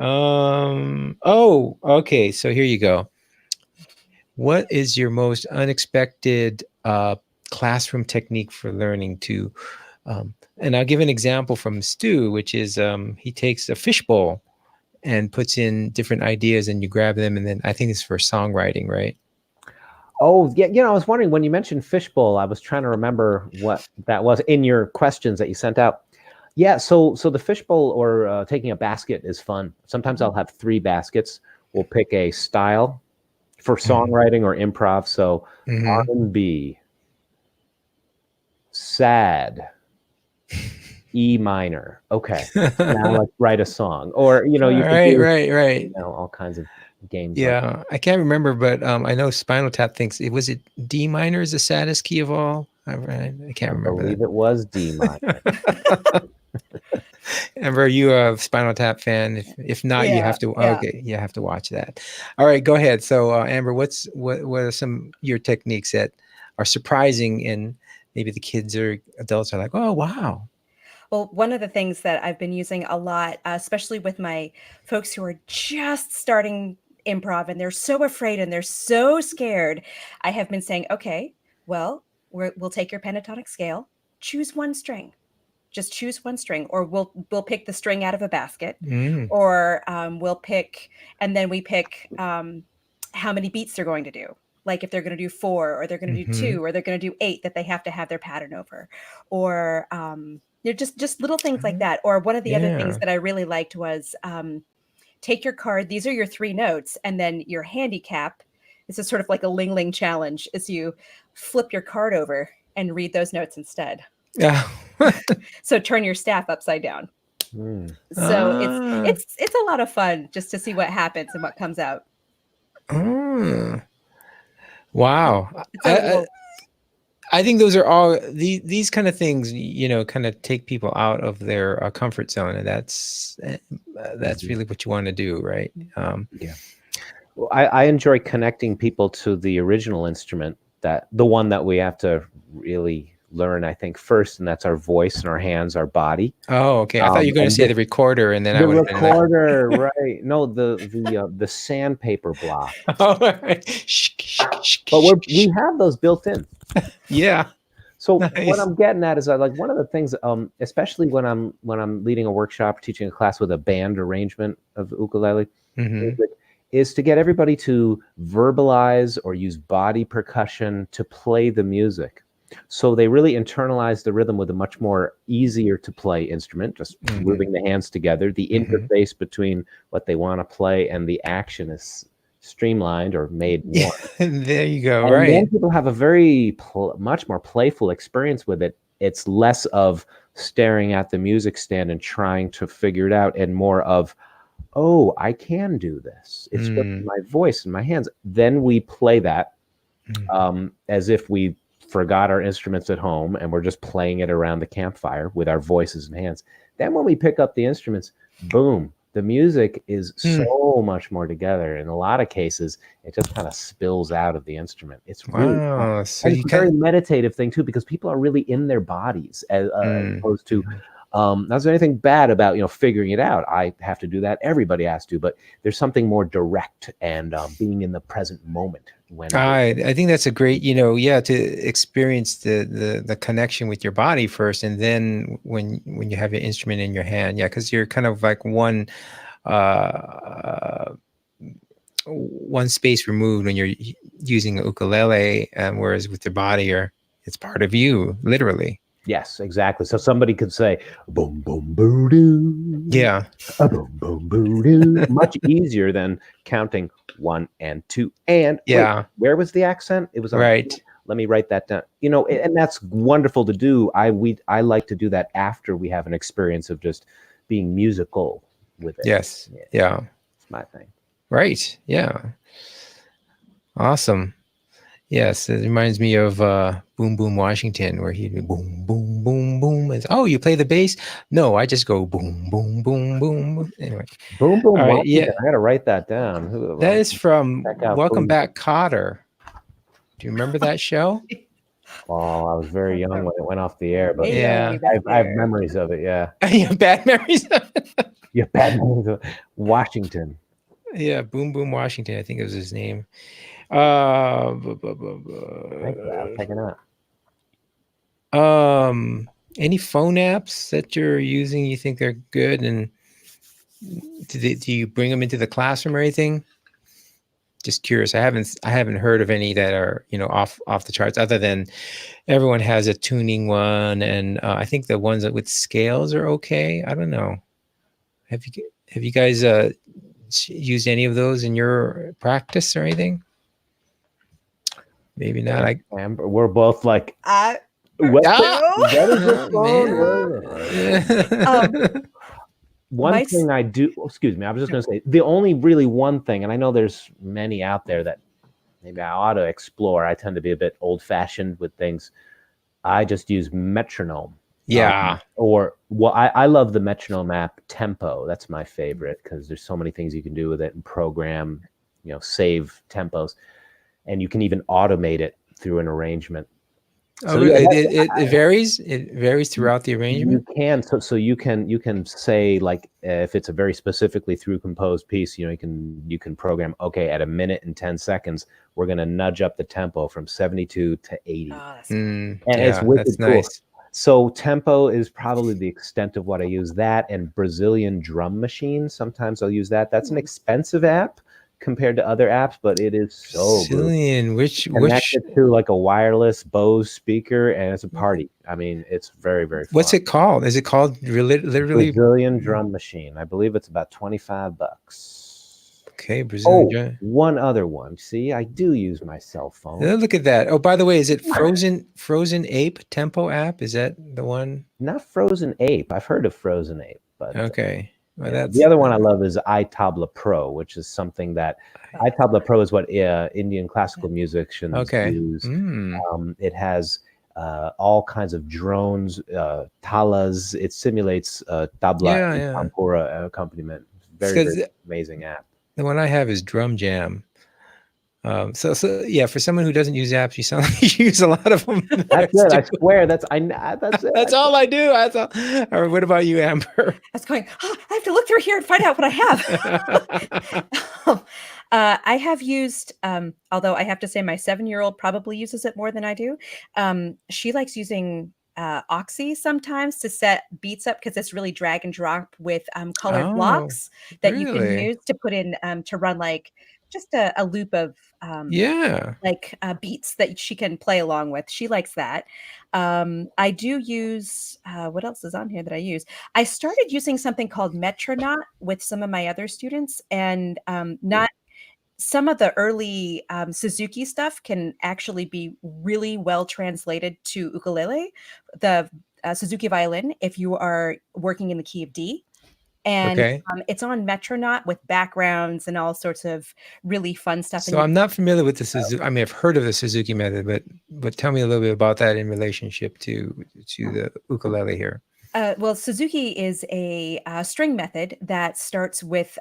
Oh, okay. So here you go. What is your most unexpected classroom technique for learning to? And I'll give an example from Stu, which is he takes a fishbowl and puts in different ideas, and you grab them, and then I think it's for songwriting, right? Oh, yeah. I was wondering when you mentioned fishbowl, I was trying to remember what that was in your questions that you sent out. Yeah, so the fishbowl or taking a basket is fun. Sometimes I'll have 3 baskets. We'll pick a style for songwriting or improv. So R&B, sad, E minor. Okay, now let's write a song. Or you can right. all kinds of games. Yeah, I can't remember, but I know Spinal Tap thinks was it D minor is the saddest key of all. I can't remember. I believe it was D minor. Amber, are you a Spinal Tap fan? If not, you have to. Okay, you have to watch that. All right, go ahead. So, Amber, what are some of your techniques that are surprising, and maybe the kids or adults are like, oh wow. Well, one of the things that I've been using a lot, especially with my folks who are just starting improv and they're so afraid and they're so scared, I have been saying, okay, well, we'll take your pentatonic scale, choose one string. Just choose one string, or we'll pick the string out of a basket, or we'll pick, and then we pick how many beats they're going to do. Like if they're going to do 4, or they're going to do 2, or they're going to do 8 that they have to have their pattern over, or they're just little things like that. Or one of the other things that I really liked was take your card. These are your 3 notes, and then your handicap. This is sort of like a Ling challenge. Is you flip your card over and read those notes instead. Yeah. So turn your staff upside down. So it's a lot of fun just to see what happens and what comes out. Wow. I think those are all these kind of things, kind of take people out of their comfort zone, and that's really what you want to do, right? Yeah. Well, I enjoy connecting people to the original instrument, the one that we have to really learn, I think, first, and that's our voice and our hands, our body. Oh, okay. I thought you were going to say the recorder, and then the recorder, right? No, the sandpaper block. Oh, right. But we have those built in. Yeah. So what I'm getting at is one of the things, especially when I'm leading a workshop, teaching a class with a band arrangement of ukulele, is to get everybody to verbalize or use body percussion to play the music. So they really internalize the rhythm with a much more easier to play instrument, just moving the hands together. The interface between what they want to play and the action is streamlined or made more. There you go. And right. then people have a very much more playful experience with it. It's less of staring at the music stand and trying to figure it out, and more of, oh, I can do this. It's with my voice and my hands. Then we play that as if we forgot our instruments at home and we're just playing it around the campfire with our voices and hands. Then when we pick up the instruments, boom, the music is so much more together. In a lot of cases, it just kind of spills out of the instrument. It's really fun. So and it's a very meditative thing too, because people are really in their bodies as opposed to not there's anything bad about figuring it out. I have to do that. Everybody has to, but there's something more direct and being in the present moment. When I think that's a great, to experience the connection with your body first, and then when you have your instrument in your hand, because you're kind of like one space removed when you're using a ukulele, whereas with your body, it's part of you, literally. Yes, exactly. So somebody could say, boom, boom, boo doo. Yeah. Boom, boom, boo doo. Much easier than counting 1 and 2 and wait, where was the accent? It was on right. Let me write that down. And that's wonderful to do. I like to do that after we have an experience of just being musical with it. Yes. Yeah. It's my thing. Right. Yeah. Awesome. Yes, it reminds me of Boom Boom Washington, where he'd be boom, boom, boom, boom. And, oh, you play the bass? No, I just go boom, boom, boom, boom. Boom. Anyway, Boom Boom all right, Washington. I got to write that down. that is from check out Welcome Boom Back, Kotter. Do you remember that show? Oh, I was very young when it went off the air, but Yeah. I have memories of it. Yeah, You have bad memories. yeah, bad memories of Washington. Yeah, Boom Boom Washington, I think it was his name. Thank you. I'm picking up. Any phone apps that you're using you think they're good, and do you bring them into the classroom or anything? Just curious. I haven't heard of any that are off the charts, other than everyone has a tuning one, and I think the ones that with scales are okay. I don't know. Have you guys used any of those in your practice or anything? Maybe not. Amber, we're both like, One thing I do, excuse me, I was just going to say, the only really one thing, and I know there's many out there that maybe I ought to explore. I tend to be a bit old-fashioned with things. I just use metronome. Yeah. I love the metronome app Tempo. That's my favorite because there's so many things you can do with it and program, save tempos. And you can even automate it through an arrangement. So it varies. It varies throughout the arrangement. You can you can say, like, if it's a very specifically through composed piece, you can program. Okay, at 1 minute and 10 seconds, we're going to nudge up the tempo from 72 to 80, it's nice. So Tempo is probably the extent of what I use. That and Brazilian Drum Machine. Sometimes I'll use that. That's an expensive app compared to other apps, but it is so Brazilian. Which connected to like a wireless Bose speaker, and it's a party. I mean, it's very, very fun. What's it called? Is it called literally Brazilian Drum Machine? I believe it's about $25. Okay, Brazilian. One other one. See, I do use my cell phone. Look at that. Oh, by the way, is it Frozen Ape Tempo app? Is that the one? Not Frozen Ape. I've heard of Frozen Ape, but okay. Well, that's the other one I love is iTabla Pro, which is something that iTabla Pro is what Indian classical musicians use. It has all kinds of drones, talas. It simulates tabla and tampura accompaniment. Very amazing app. The one I have is Drum Jam. So yeah, for someone who doesn't use apps, you sound like you use a lot of them. That's it. I swear. That's it. That's all I do. That's all. All right, what about you, Amber? I was going, I have to look through here and find out what I have. I have used, although I have to say my 7-year-old probably uses it more than I do. She likes using Oxy sometimes to set beats up because it's really drag and drop with colored blocks that you can use to put in to run like just a loop of beats that she can play along with. She likes that. I do use what else is on here that I use? I started using something called Metronaut with some of my other students, and not some of the early Suzuki stuff can actually be really well translated to ukulele, the Suzuki violin, if you are working in the key of D. And it's on Metronaut with backgrounds and all sorts of really fun stuff. So I'm not familiar with the Suzuki. I mean, I've heard of the Suzuki method, but tell me a little bit about that in relationship to the ukulele here. Well, Suzuki is a string method that starts with,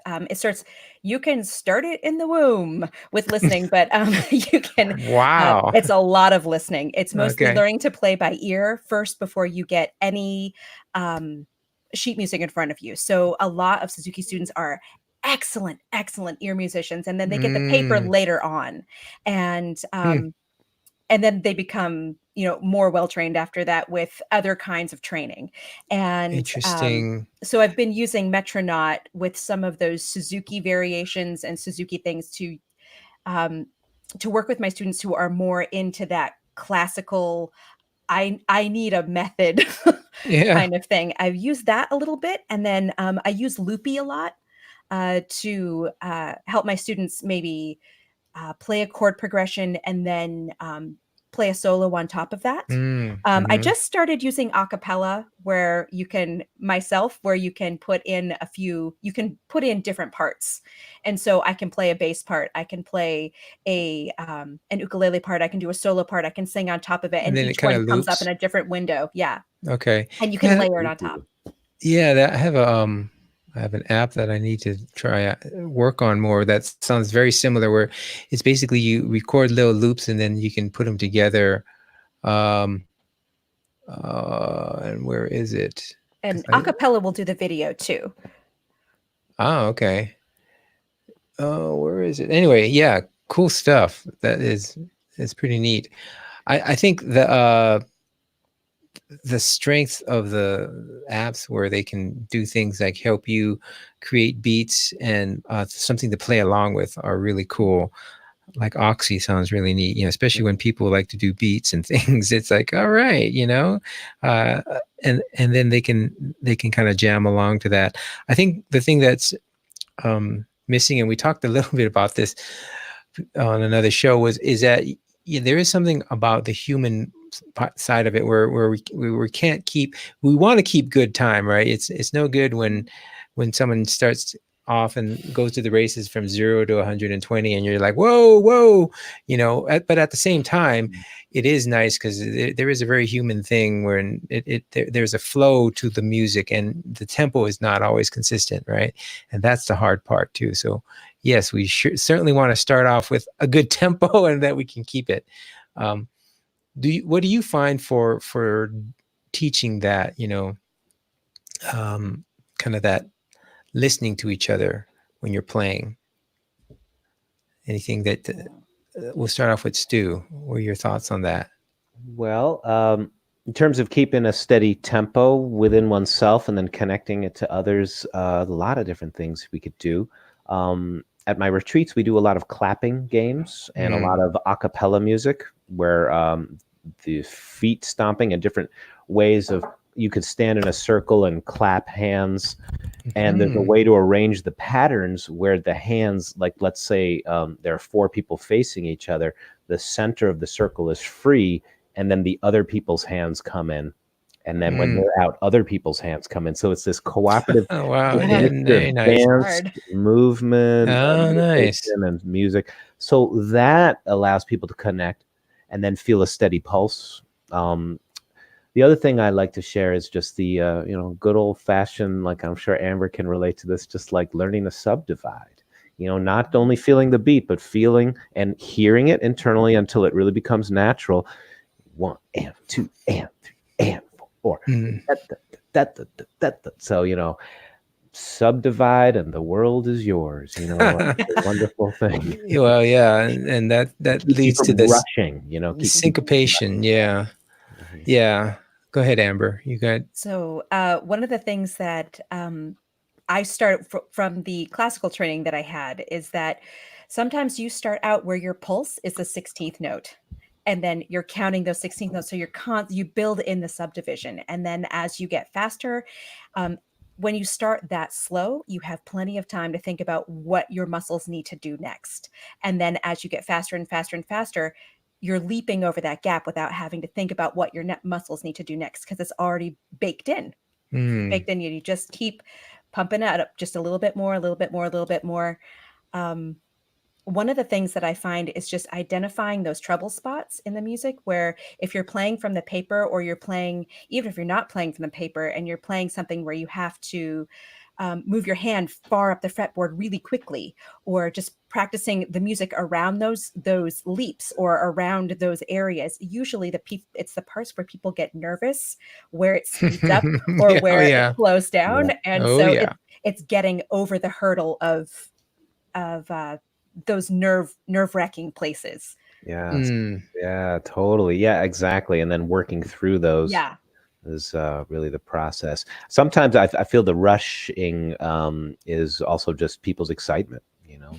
you can start it in the womb with listening, but you can, it's a lot of listening. It's mostly learning to play by ear first before you get any sheet music in front of you. So a lot of Suzuki students are excellent ear musicians, and then they get the paper later on. And then they become, more well-trained after that with other kinds of training. And interesting. So I've been using Metronaut with some of those Suzuki variations and Suzuki things to work with my students who are more into that classical, I need a method kind of thing. I've used that a little bit. And then I use Loopy a lot to help my students maybe play a chord progression and then play a solo on top of that. I just started using acapella, where you can put in different parts. And so I can play a bass part, I can play an ukulele part, I can do a solo part, I can sing on top of it, and then each it kind one of comes up loops. in a different window. Yeah. Okay. And you can layer it on top. Yeah, I have an app that I need to try work on more. That sounds very similar, where it's basically you record little loops and then you can put them together. And where is it? And acapella will do the video too. Oh, okay. Oh, where is it? Anyway, yeah, cool stuff. It's pretty neat. I think the strength of the apps where they can do things like help you create beats and something to play along with are really cool. Like Oxy sounds really neat, especially when people like to do beats and things. It's like, all right, and then they can kind of jam along to that. I think the thing that's missing, and we talked a little bit about this on another show, is that there is something about the human side of it where we can't keep, we want to keep good time, right? It's no good when someone starts off and goes to the races from 0 to 120 and you're like, whoa, but at the same time, it is nice because there is a very human thing where there's a flow to the music and the tempo is not always consistent, right? And that's the hard part too. So yes, we certainly want to start off with a good tempo and that we can keep it. What do you find for teaching that, kind of that listening to each other when you're playing? Anything that we'll start off with Stu. What are your thoughts on that? Well, in terms of keeping a steady tempo within oneself and then connecting it to others, a lot of different things we could do. At my retreats, we do a lot of clapping games and a lot of a cappella music where the feet stomping and different ways of, you could stand in a circle and clap hands. And there's a way to arrange the patterns where the hands, like let's say there are 4 people facing each other, the center of the circle is free, and then the other people's hands come in. And then when they're out, other people's hands come in. So it's this cooperative oh, wow. Very nice. dance, movement, nice. and music. So that allows people to connect and then feel a steady pulse. The other thing I like to share is just the, good old fashioned, like I'm sure Amber can relate to this, just like learning to subdivide, not only feeling the beat, but feeling and hearing it internally until it really becomes natural. 1 and 2 and 3 and 4. So, subdivide and the world is yours, a wonderful thing. Well, yeah. And that leads to this rushing, syncopation. Yeah. Yeah. Go ahead, Amber. You got. So one of the things that I start from the classical training that I had is that sometimes you start out where your pulse is the 16th note. And then you're counting those 16th notes. So you build in the subdivision. And then as you get faster, when you start that slow, you have plenty of time to think about what your muscles need to do next. And then as you get faster and faster and faster, you're leaping over that gap without having to think about what your muscles need to do next, because it's already baked in. Baked in. You just keep pumping it up just a little bit more, a little bit more, a little bit more. One of the things that I find is just identifying those trouble spots in the music, where if you're playing from the paper, or you're playing, even if you're not playing from the paper and you're playing something where you have to move your hand far up the fretboard really quickly, or just practicing the music around those leaps or around those areas. Usually it's the parts where people get nervous, where it speeds up or where it slows down. Yeah. And it's getting over the hurdle of those nerve-wracking places. Yeah, totally. Yeah, exactly. And then working through those is really the process. Sometimes I feel the rushing is also just people's excitement.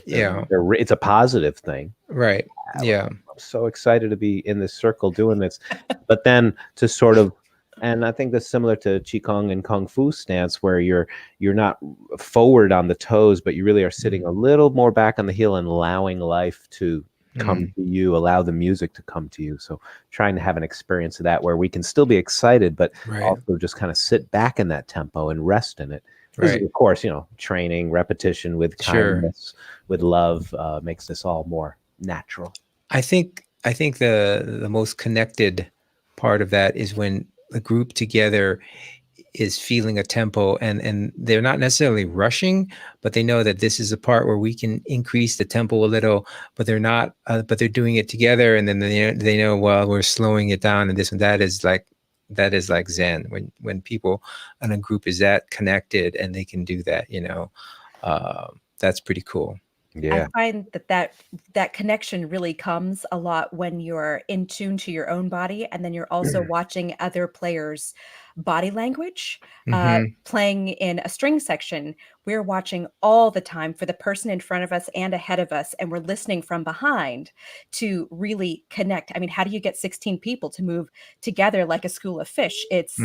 It's a positive thing, right? Yeah, I'm so excited to be in this circle doing this, but then to sort of, and I think that's similar to Qigong and Kung Fu stance, where you're not forward on the toes, but you really are sitting a little more back on the heel and allowing life to come to you, allow the music to come to you. So trying to have an experience of that where we can still be excited, but also just kind of sit back in that tempo and rest in it. This is, of course, training, repetition with kindness, with love makes this all more natural. I think the most connected part of that is when the group together is feeling a tempo, and they're not necessarily rushing, but they know that this is a part where we can increase the tempo a little, but they're not, but they're doing it together, and then they know, well, we're slowing it down, and this and that is like Zen. When people in a group is that connected and they can do that, that's pretty cool. I find that connection really comes a lot when you're in tune to your own body, and then you're also watching other players' body language. Playing in a string section, we're watching all the time for the person in front of us and ahead of us, and we're listening from behind to really connect. I mean, how do you get 16 people to move together like a school of fish? It's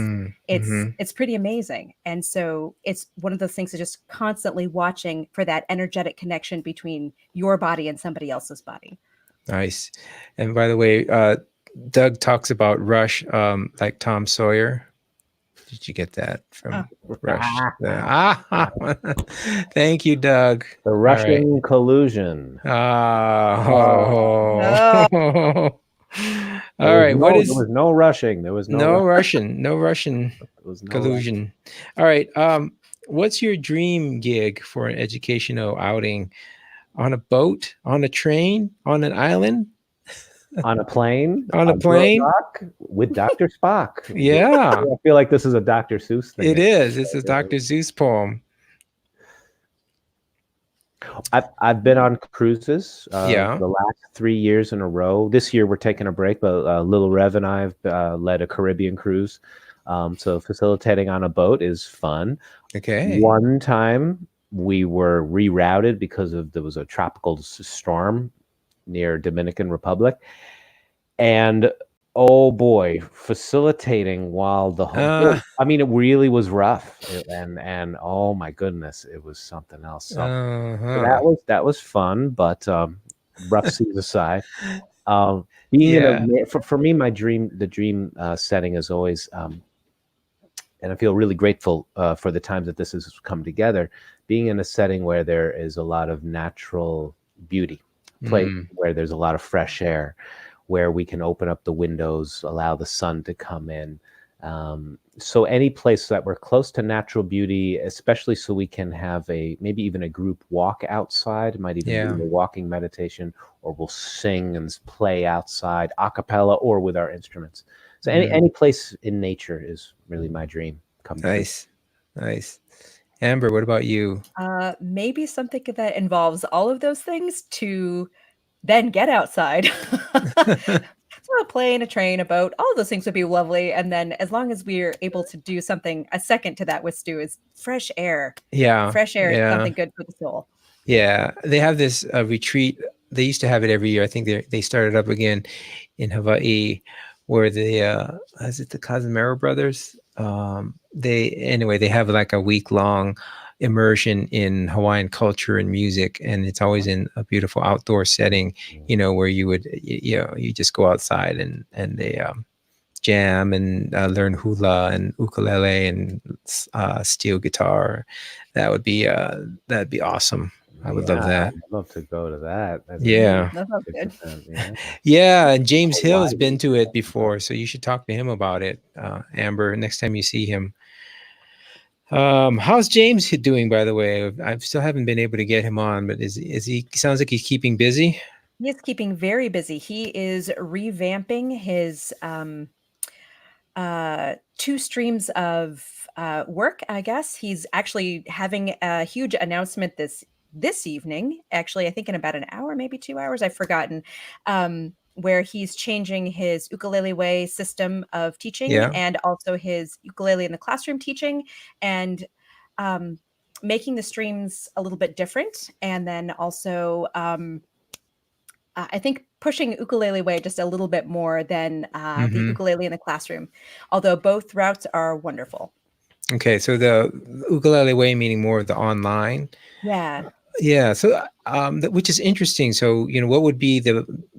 pretty amazing. And so it's one of those things that just constantly watching for that energetic connection between your body and somebody else's body. Nice. And by the way, Doug talks about Rush like Tom Sawyer. Did you get that from Rush? Thank you, Doug. The Russian collusion. No. All right. There was no rushing. There was no Russian collusion. All right. What's your dream gig for an educational outing? On a boat, on a train, on an island, on a plane, with Dr. Spock. Yeah. I feel like this is a Dr. Seuss thing. It is. It's a Dr. Seuss poem. I've been on cruises the last 3 years in a row. This year we're taking a break, but Little Rev and I have led a Caribbean cruise. So facilitating on a boat is fun. Okay. One time we were rerouted because there was a tropical storm near Dominican Republic, and oh boy, facilitating while the whole I mean, it really was rough, and oh my goodness, it was something else. So that was fun, but rough seas aside, being in for me, the dream setting is always, and I feel really grateful for the times that this has come together, being in a setting where there is a lot of natural beauty, where there's a lot of fresh air, where we can open up the windows, allow the sun to come in. So any place that we're close to natural beauty, especially so we can have maybe even a group walk outside, it might even be a walking meditation, or we'll sing and play outside a cappella or with our instruments. So any place in nature is really my dream. Nice. Amber, what about you? Maybe something that involves all of those things to then get outside. So a plane, a train, a boat, all of those things would be lovely. And then as long as we're able to do something, a second to that with Stu is fresh air. Yeah. Fresh air is something good for the soul. Yeah. They have this retreat. They used to have it every year. I think they started up again in Hawaii, where is it the Cosmero brothers? They have like a week-long immersion in Hawaiian culture and music, and it's always in a beautiful outdoor setting, where you would, you just go outside and they jam and learn hula and ukulele and steel guitar. That'd be awesome. I would love that. I'd love to go to that. That sounds good. Yeah, and James Hill has been to it before, so you should talk to him about it, Amber, next time you see him. How's James doing, by the way? I still haven't been able to get him on, but is he? Sounds like he's keeping busy. He is keeping very busy. He is revamping his 2 streams of work, I guess. He's actually having a huge announcement this evening, actually, I think in about an hour, maybe 2 hours, I've forgotten, where he's changing his ukulele way system of teaching and also his ukulele in the classroom teaching, and making the streams a little bit different. And then also, I think pushing ukulele way just a little bit more than the ukulele in the classroom, although both routes are wonderful. Okay, so the ukulele way meaning more of the online. Yeah. Yeah. So, which is interesting. So, what would be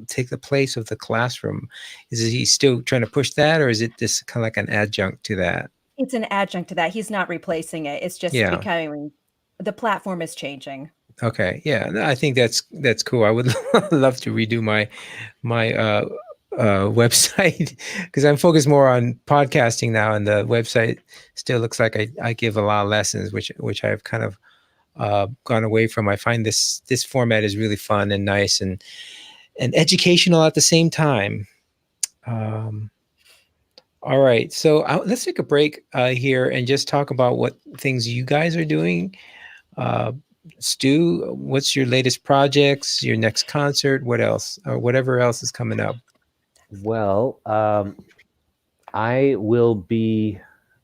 take the place of the classroom? Is he still trying to push that, or is it just kind of like an adjunct to that? It's an adjunct to that. He's not replacing it. It's just Yeah. becoming the platform is changing. Okay. Yeah. No, I think that's cool. I would love to redo my website because I'm focused more on podcasting now, and the website still looks like I give a lot of lessons, which I've kind of gone away from. I find this format is really fun and nice and educational at the same time. All right, so let's take a break here and just talk about what things you guys are doing. Stu, what's your latest projects, your next concert, what else, or whatever else is coming up? Well, I will be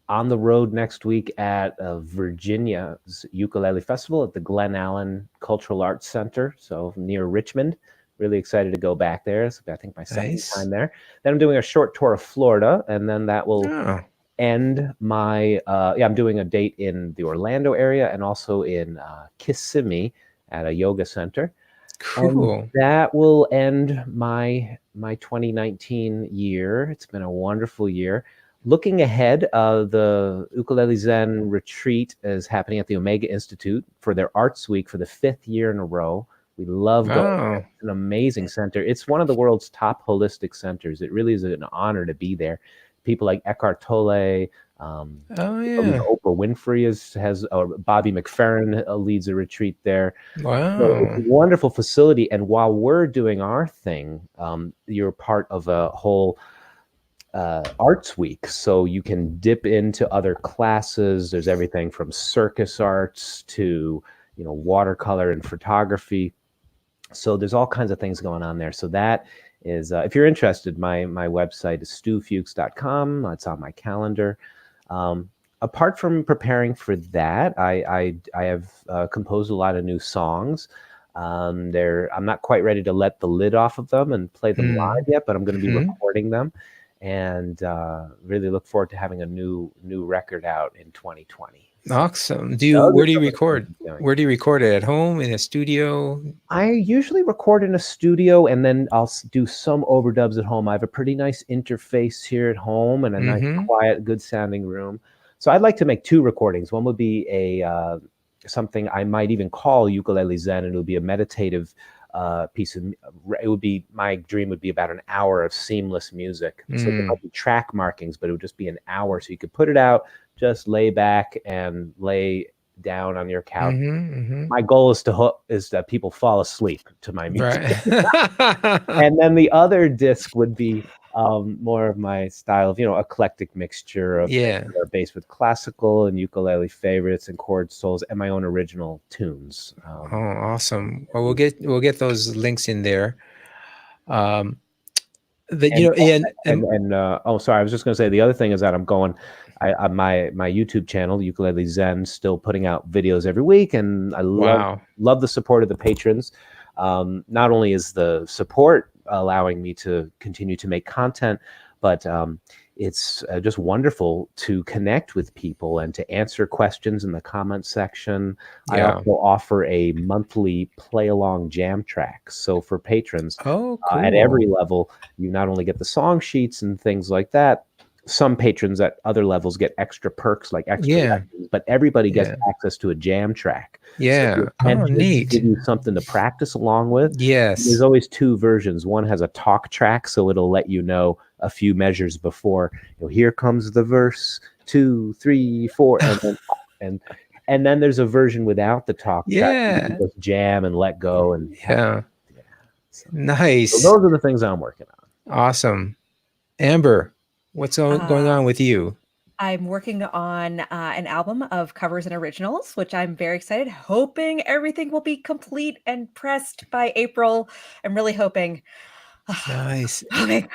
on the road next week at Virginia's Ukulele Festival at the Glen Allen Cultural Arts Center, so near Richmond. Really excited to go back there. It's, I think, my second time there. Then I'm doing a short tour of Florida, and then that will end my I'm doing a date in the Orlando area and also in Kissimmee at a yoga center. Cool. And that will end my 2019 year. It's been a wonderful year. Looking ahead, the Ukulele Zen retreat is happening at the Omega Institute for their Arts Week for the 5th year in a row. We love going there. It's an amazing center. It's one of the world's top holistic centers. It really is an honor to be there. People like Eckhart Tolle, Oprah Winfrey has Bobby McFerrin leads a retreat there. Wow. So it's a wonderful facility. And while we're doing our thing, you're part of a whole arts week. So you can dip into other classes. There's everything from circus arts to, watercolor and photography. So there's all kinds of things going on there. So that is, if you're interested, my website is stufuchs.com. It's on my calendar. Apart from preparing for that, I have composed a lot of new songs. I'm not quite ready to let the lid off of them and play them live yet, but I'm going to be recording them, and really look forward to having a new record out in 2020. Awesome. Where do you record? Where do you record it? At home, in a studio? I usually record in a studio, and then I'll do some overdubs at home. I have a pretty nice interface here at home and a nice, quiet, good sounding room. So I'd like to make 2 recordings. One would be something I might even call Ukulele Zen, and it would be a meditative piece of. It would be, my dream would be about an hour of seamless music. So there might be track markings, but it would just be an hour, so you could put it out, just lay back and lay down on your couch. My goal is that people fall asleep to my music. Right. And then the other disc would be more of my style of, eclectic mixture of based with classical and ukulele favorites and chord solos and my own original tunes. Awesome. Well, we'll get those links in there. Sorry, I was just going to say the other thing is that I'm going. My YouTube channel, Ukulele Zen, still putting out videos every week, and I love the support of the patrons. Not only is the support allowing me to continue to make content, but it's just wonderful to connect with people and to answer questions in the comment section. I also offer a monthly play-along jam track. So for patrons, cool. At every level, you not only get the song sheets and things like that. Some patrons at other levels get extra perks like extra lessons, but everybody gets access to a jam track. Yeah. So neat. Give you something to practice along with. Yes. There's always 2 versions. One has a talk track, so it'll let you know a few measures before. Here comes the verse, 2, 3, 4, and then there's a version without the talk track. You can just jam and let go and So, nice. So those are the things I'm working on. Awesome. Amber, what's going on with you? I'm working on an album of covers and originals, which I'm very excited, hoping everything will be complete and pressed by April. I'm really hoping. Nice. Okay.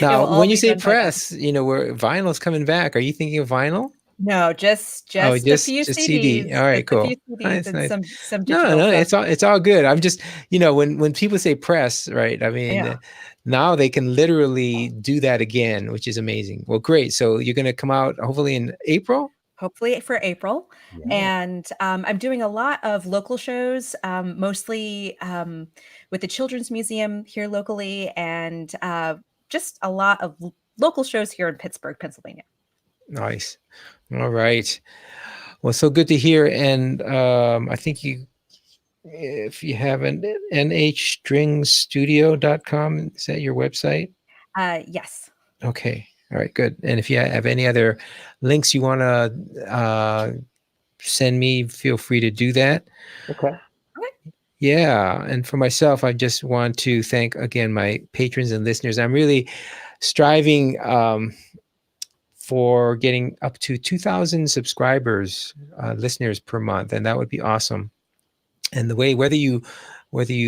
Now, when you say press, where vinyl's coming back, are you thinking of vinyl? No, just a few CDs. CD. All right, cool. A few CDs nice. Some digital stuff. It's all good. I'm just, when people say press, right? I mean, now they can literally do that again, which is amazing. Well, great. So you're going to come out hopefully in April? hopefully for April. Yeah. And I'm doing a lot of local shows, mostly with the Children's Museum here locally, and just a lot of local shows here in Pittsburgh, Pennsylvania. Nice. All right. Well, so good to hear. And I think if you have an nhstringstudio.com, is that your website? Yes. Okay. All right, good. And if you have any other links you want to send me, feel free to do that. Okay. Yeah. And for myself, I just want to thank again my patrons and listeners. I'm really striving for getting up to 2,000 subscribers, listeners per month, and that would be awesome. And the way, whether you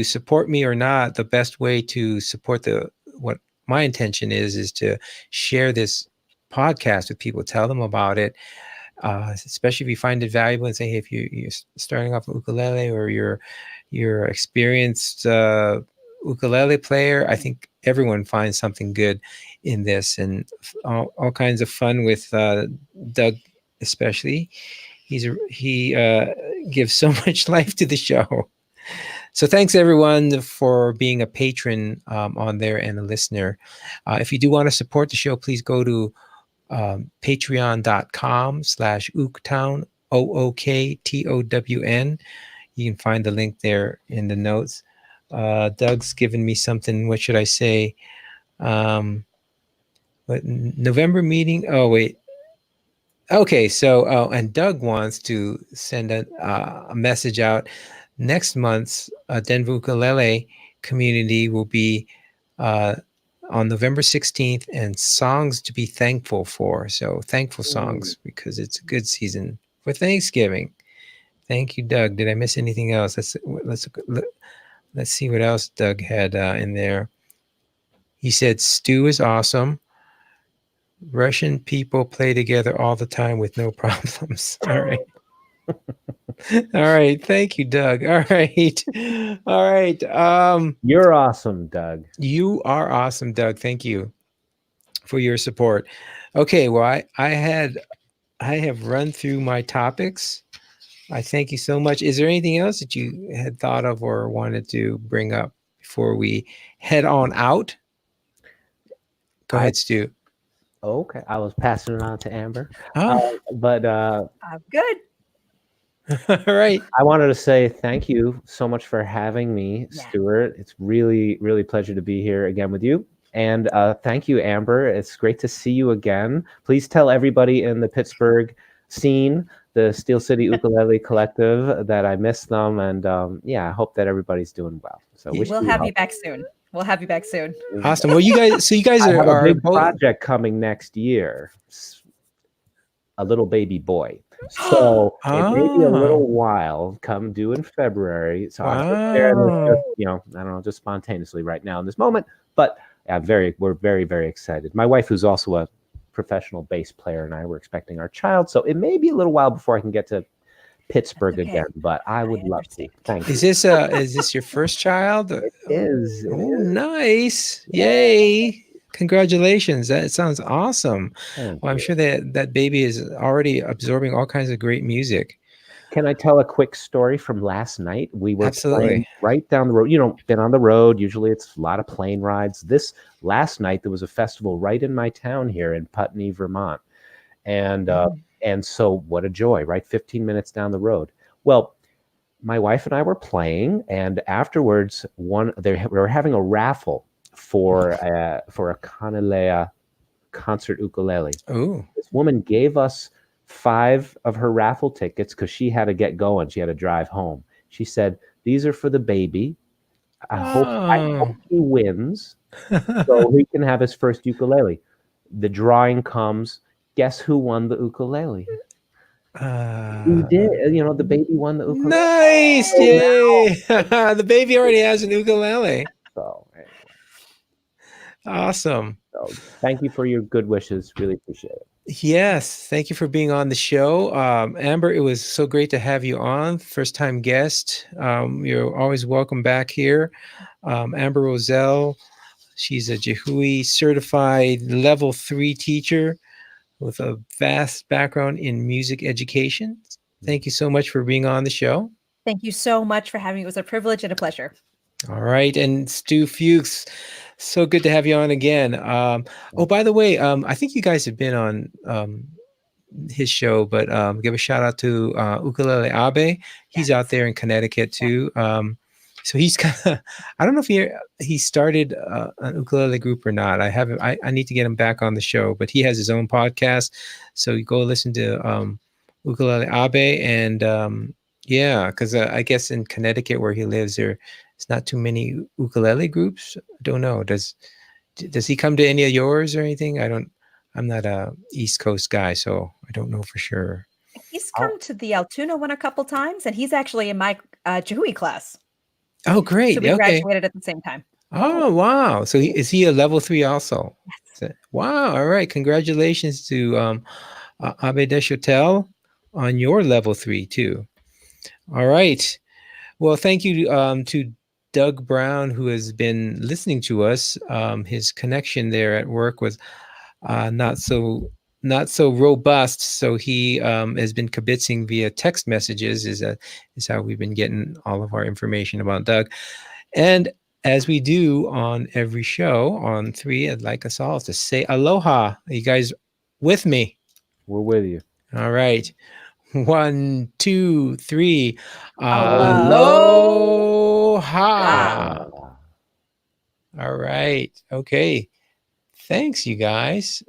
support me or not, the best way to support what my intention is to share this podcast with people, tell them about it, especially if you find it valuable, and say, hey, if you're starting off with ukulele, or you're experienced ukulele player, I think everyone finds something good in this, and all kinds of fun with Doug, especially. He gives so much life to the show. So thanks everyone for being a patron on there and a listener. If you do want to support the show, please go to patreon.com/OokTown, OOKTOWN. You can find the link there in the notes. Doug's given me something. What should I say? November meeting. Oh, wait. Okay. So, and Doug wants to send a message out. Next month's Denver Ukulele community will be on November 16th, and songs to be thankful for. So thankful songs, because it's a good season for Thanksgiving. Thank you, Doug. Did I miss anything else? Let's see what else Doug had in there. He said, stew is awesome. Russian people play together all the time with no problems. All right. All right. Thank you, Doug. All right. All right. You're awesome, Doug. You are awesome, Doug. Thank you for your support. Okay. Well, I have run through my topics. I thank you so much. Is there anything else that you had thought of or wanted to bring up before we head on out? Go ahead, Stu. Okay. I was passing it on to Amber. Oh. But I'm good. All right. I wanted to say thank you so much for having me, Yeah. Stuart. It's really, really a pleasure to be here again with you. And thank you, Amber. It's great to see you again. Please tell everybody in the Pittsburgh scene, the Steel City Ukulele Collective, that I miss them. And I hope that everybody's doing well. So We'll have you back soon. We'll have you back soon. Awesome. Well, you guys I have are a big both project coming next year. A little baby boy. So it may be a little while. Come due in February. So I'm preparing this just, I don't know, just spontaneously right now in this moment. But we're very, very excited. My wife, who's also a professional bass player, and I were expecting our child. So it may be a little while before I can get to Pittsburgh again. But I would love to. Thank you. Is this your first child? It is. Oh, nice. Yay. Congratulations. That sounds awesome. Well, I'm sure that baby is already absorbing all kinds of great music. Can I tell a quick story from last night? We were Absolutely right down the road. Been on the road. Usually it's a lot of plane rides. This last night, there was a festival right in my town here in Putney, Vermont. And so what a joy, right? 15 minutes down the road. Well, my wife and I were playing, and afterwards, we were having a raffle for a Kanilea concert ukulele. Oh. This woman gave us 5 of her raffle tickets because she had to get going. She had to drive home. She said, "These are for the baby. I hope he wins so he can have his first ukulele." The drawing comes. Guess who won the ukulele? He did. The baby won the ukulele. Nice. Yay. The baby already has an ukulele. So anyway. Awesome. So thank you for your good wishes. Really appreciate it. Yes. Thank you for being on the show. Amber, it was so great to have you on. First time guest. You're always welcome back here. Amber Rozel, she's a Jehui certified level 3 teacher with a vast background in music education. Thank you so much for being on the show. Thank you so much for having me. It was a privilege and a pleasure. All right. And Stu Fuchs, so good to have you on again. Oh, by the way, I think you guys have been on his show, but give a shout out to Ukulele Abe. He's out there in Connecticut too. So he's kind of, I don't know if he started an ukulele group or not. I need to get him back on the show, but he has his own podcast. So you go listen to Ukulele Abe, and yeah, because I guess in Connecticut where he lives, there's not too many ukulele groups. I don't know. Does he come to any of yours or anything? I'm not a East Coast guy, so I don't know for sure. He's come to the Altoona one a couple times, and he's actually in my Jehui class. Oh, great. So we graduated at the same time. Oh, wow. So is he a level 3 also? Yes. Wow. All right. Congratulations to Abe Deshotel on your level 3 too. All right. Well, thank you to Doug Brown, who has been listening to us. His connection there at work was not so robust, so he has been kibitzing via text messages. Is how we've been getting all of our information about Doug. And as we do on every show on 3, I'd like us all to say aloha. Are you guys with me? We're with you. All right. 1, 2, 3. Aloha. All right. Okay. Thanks, you guys.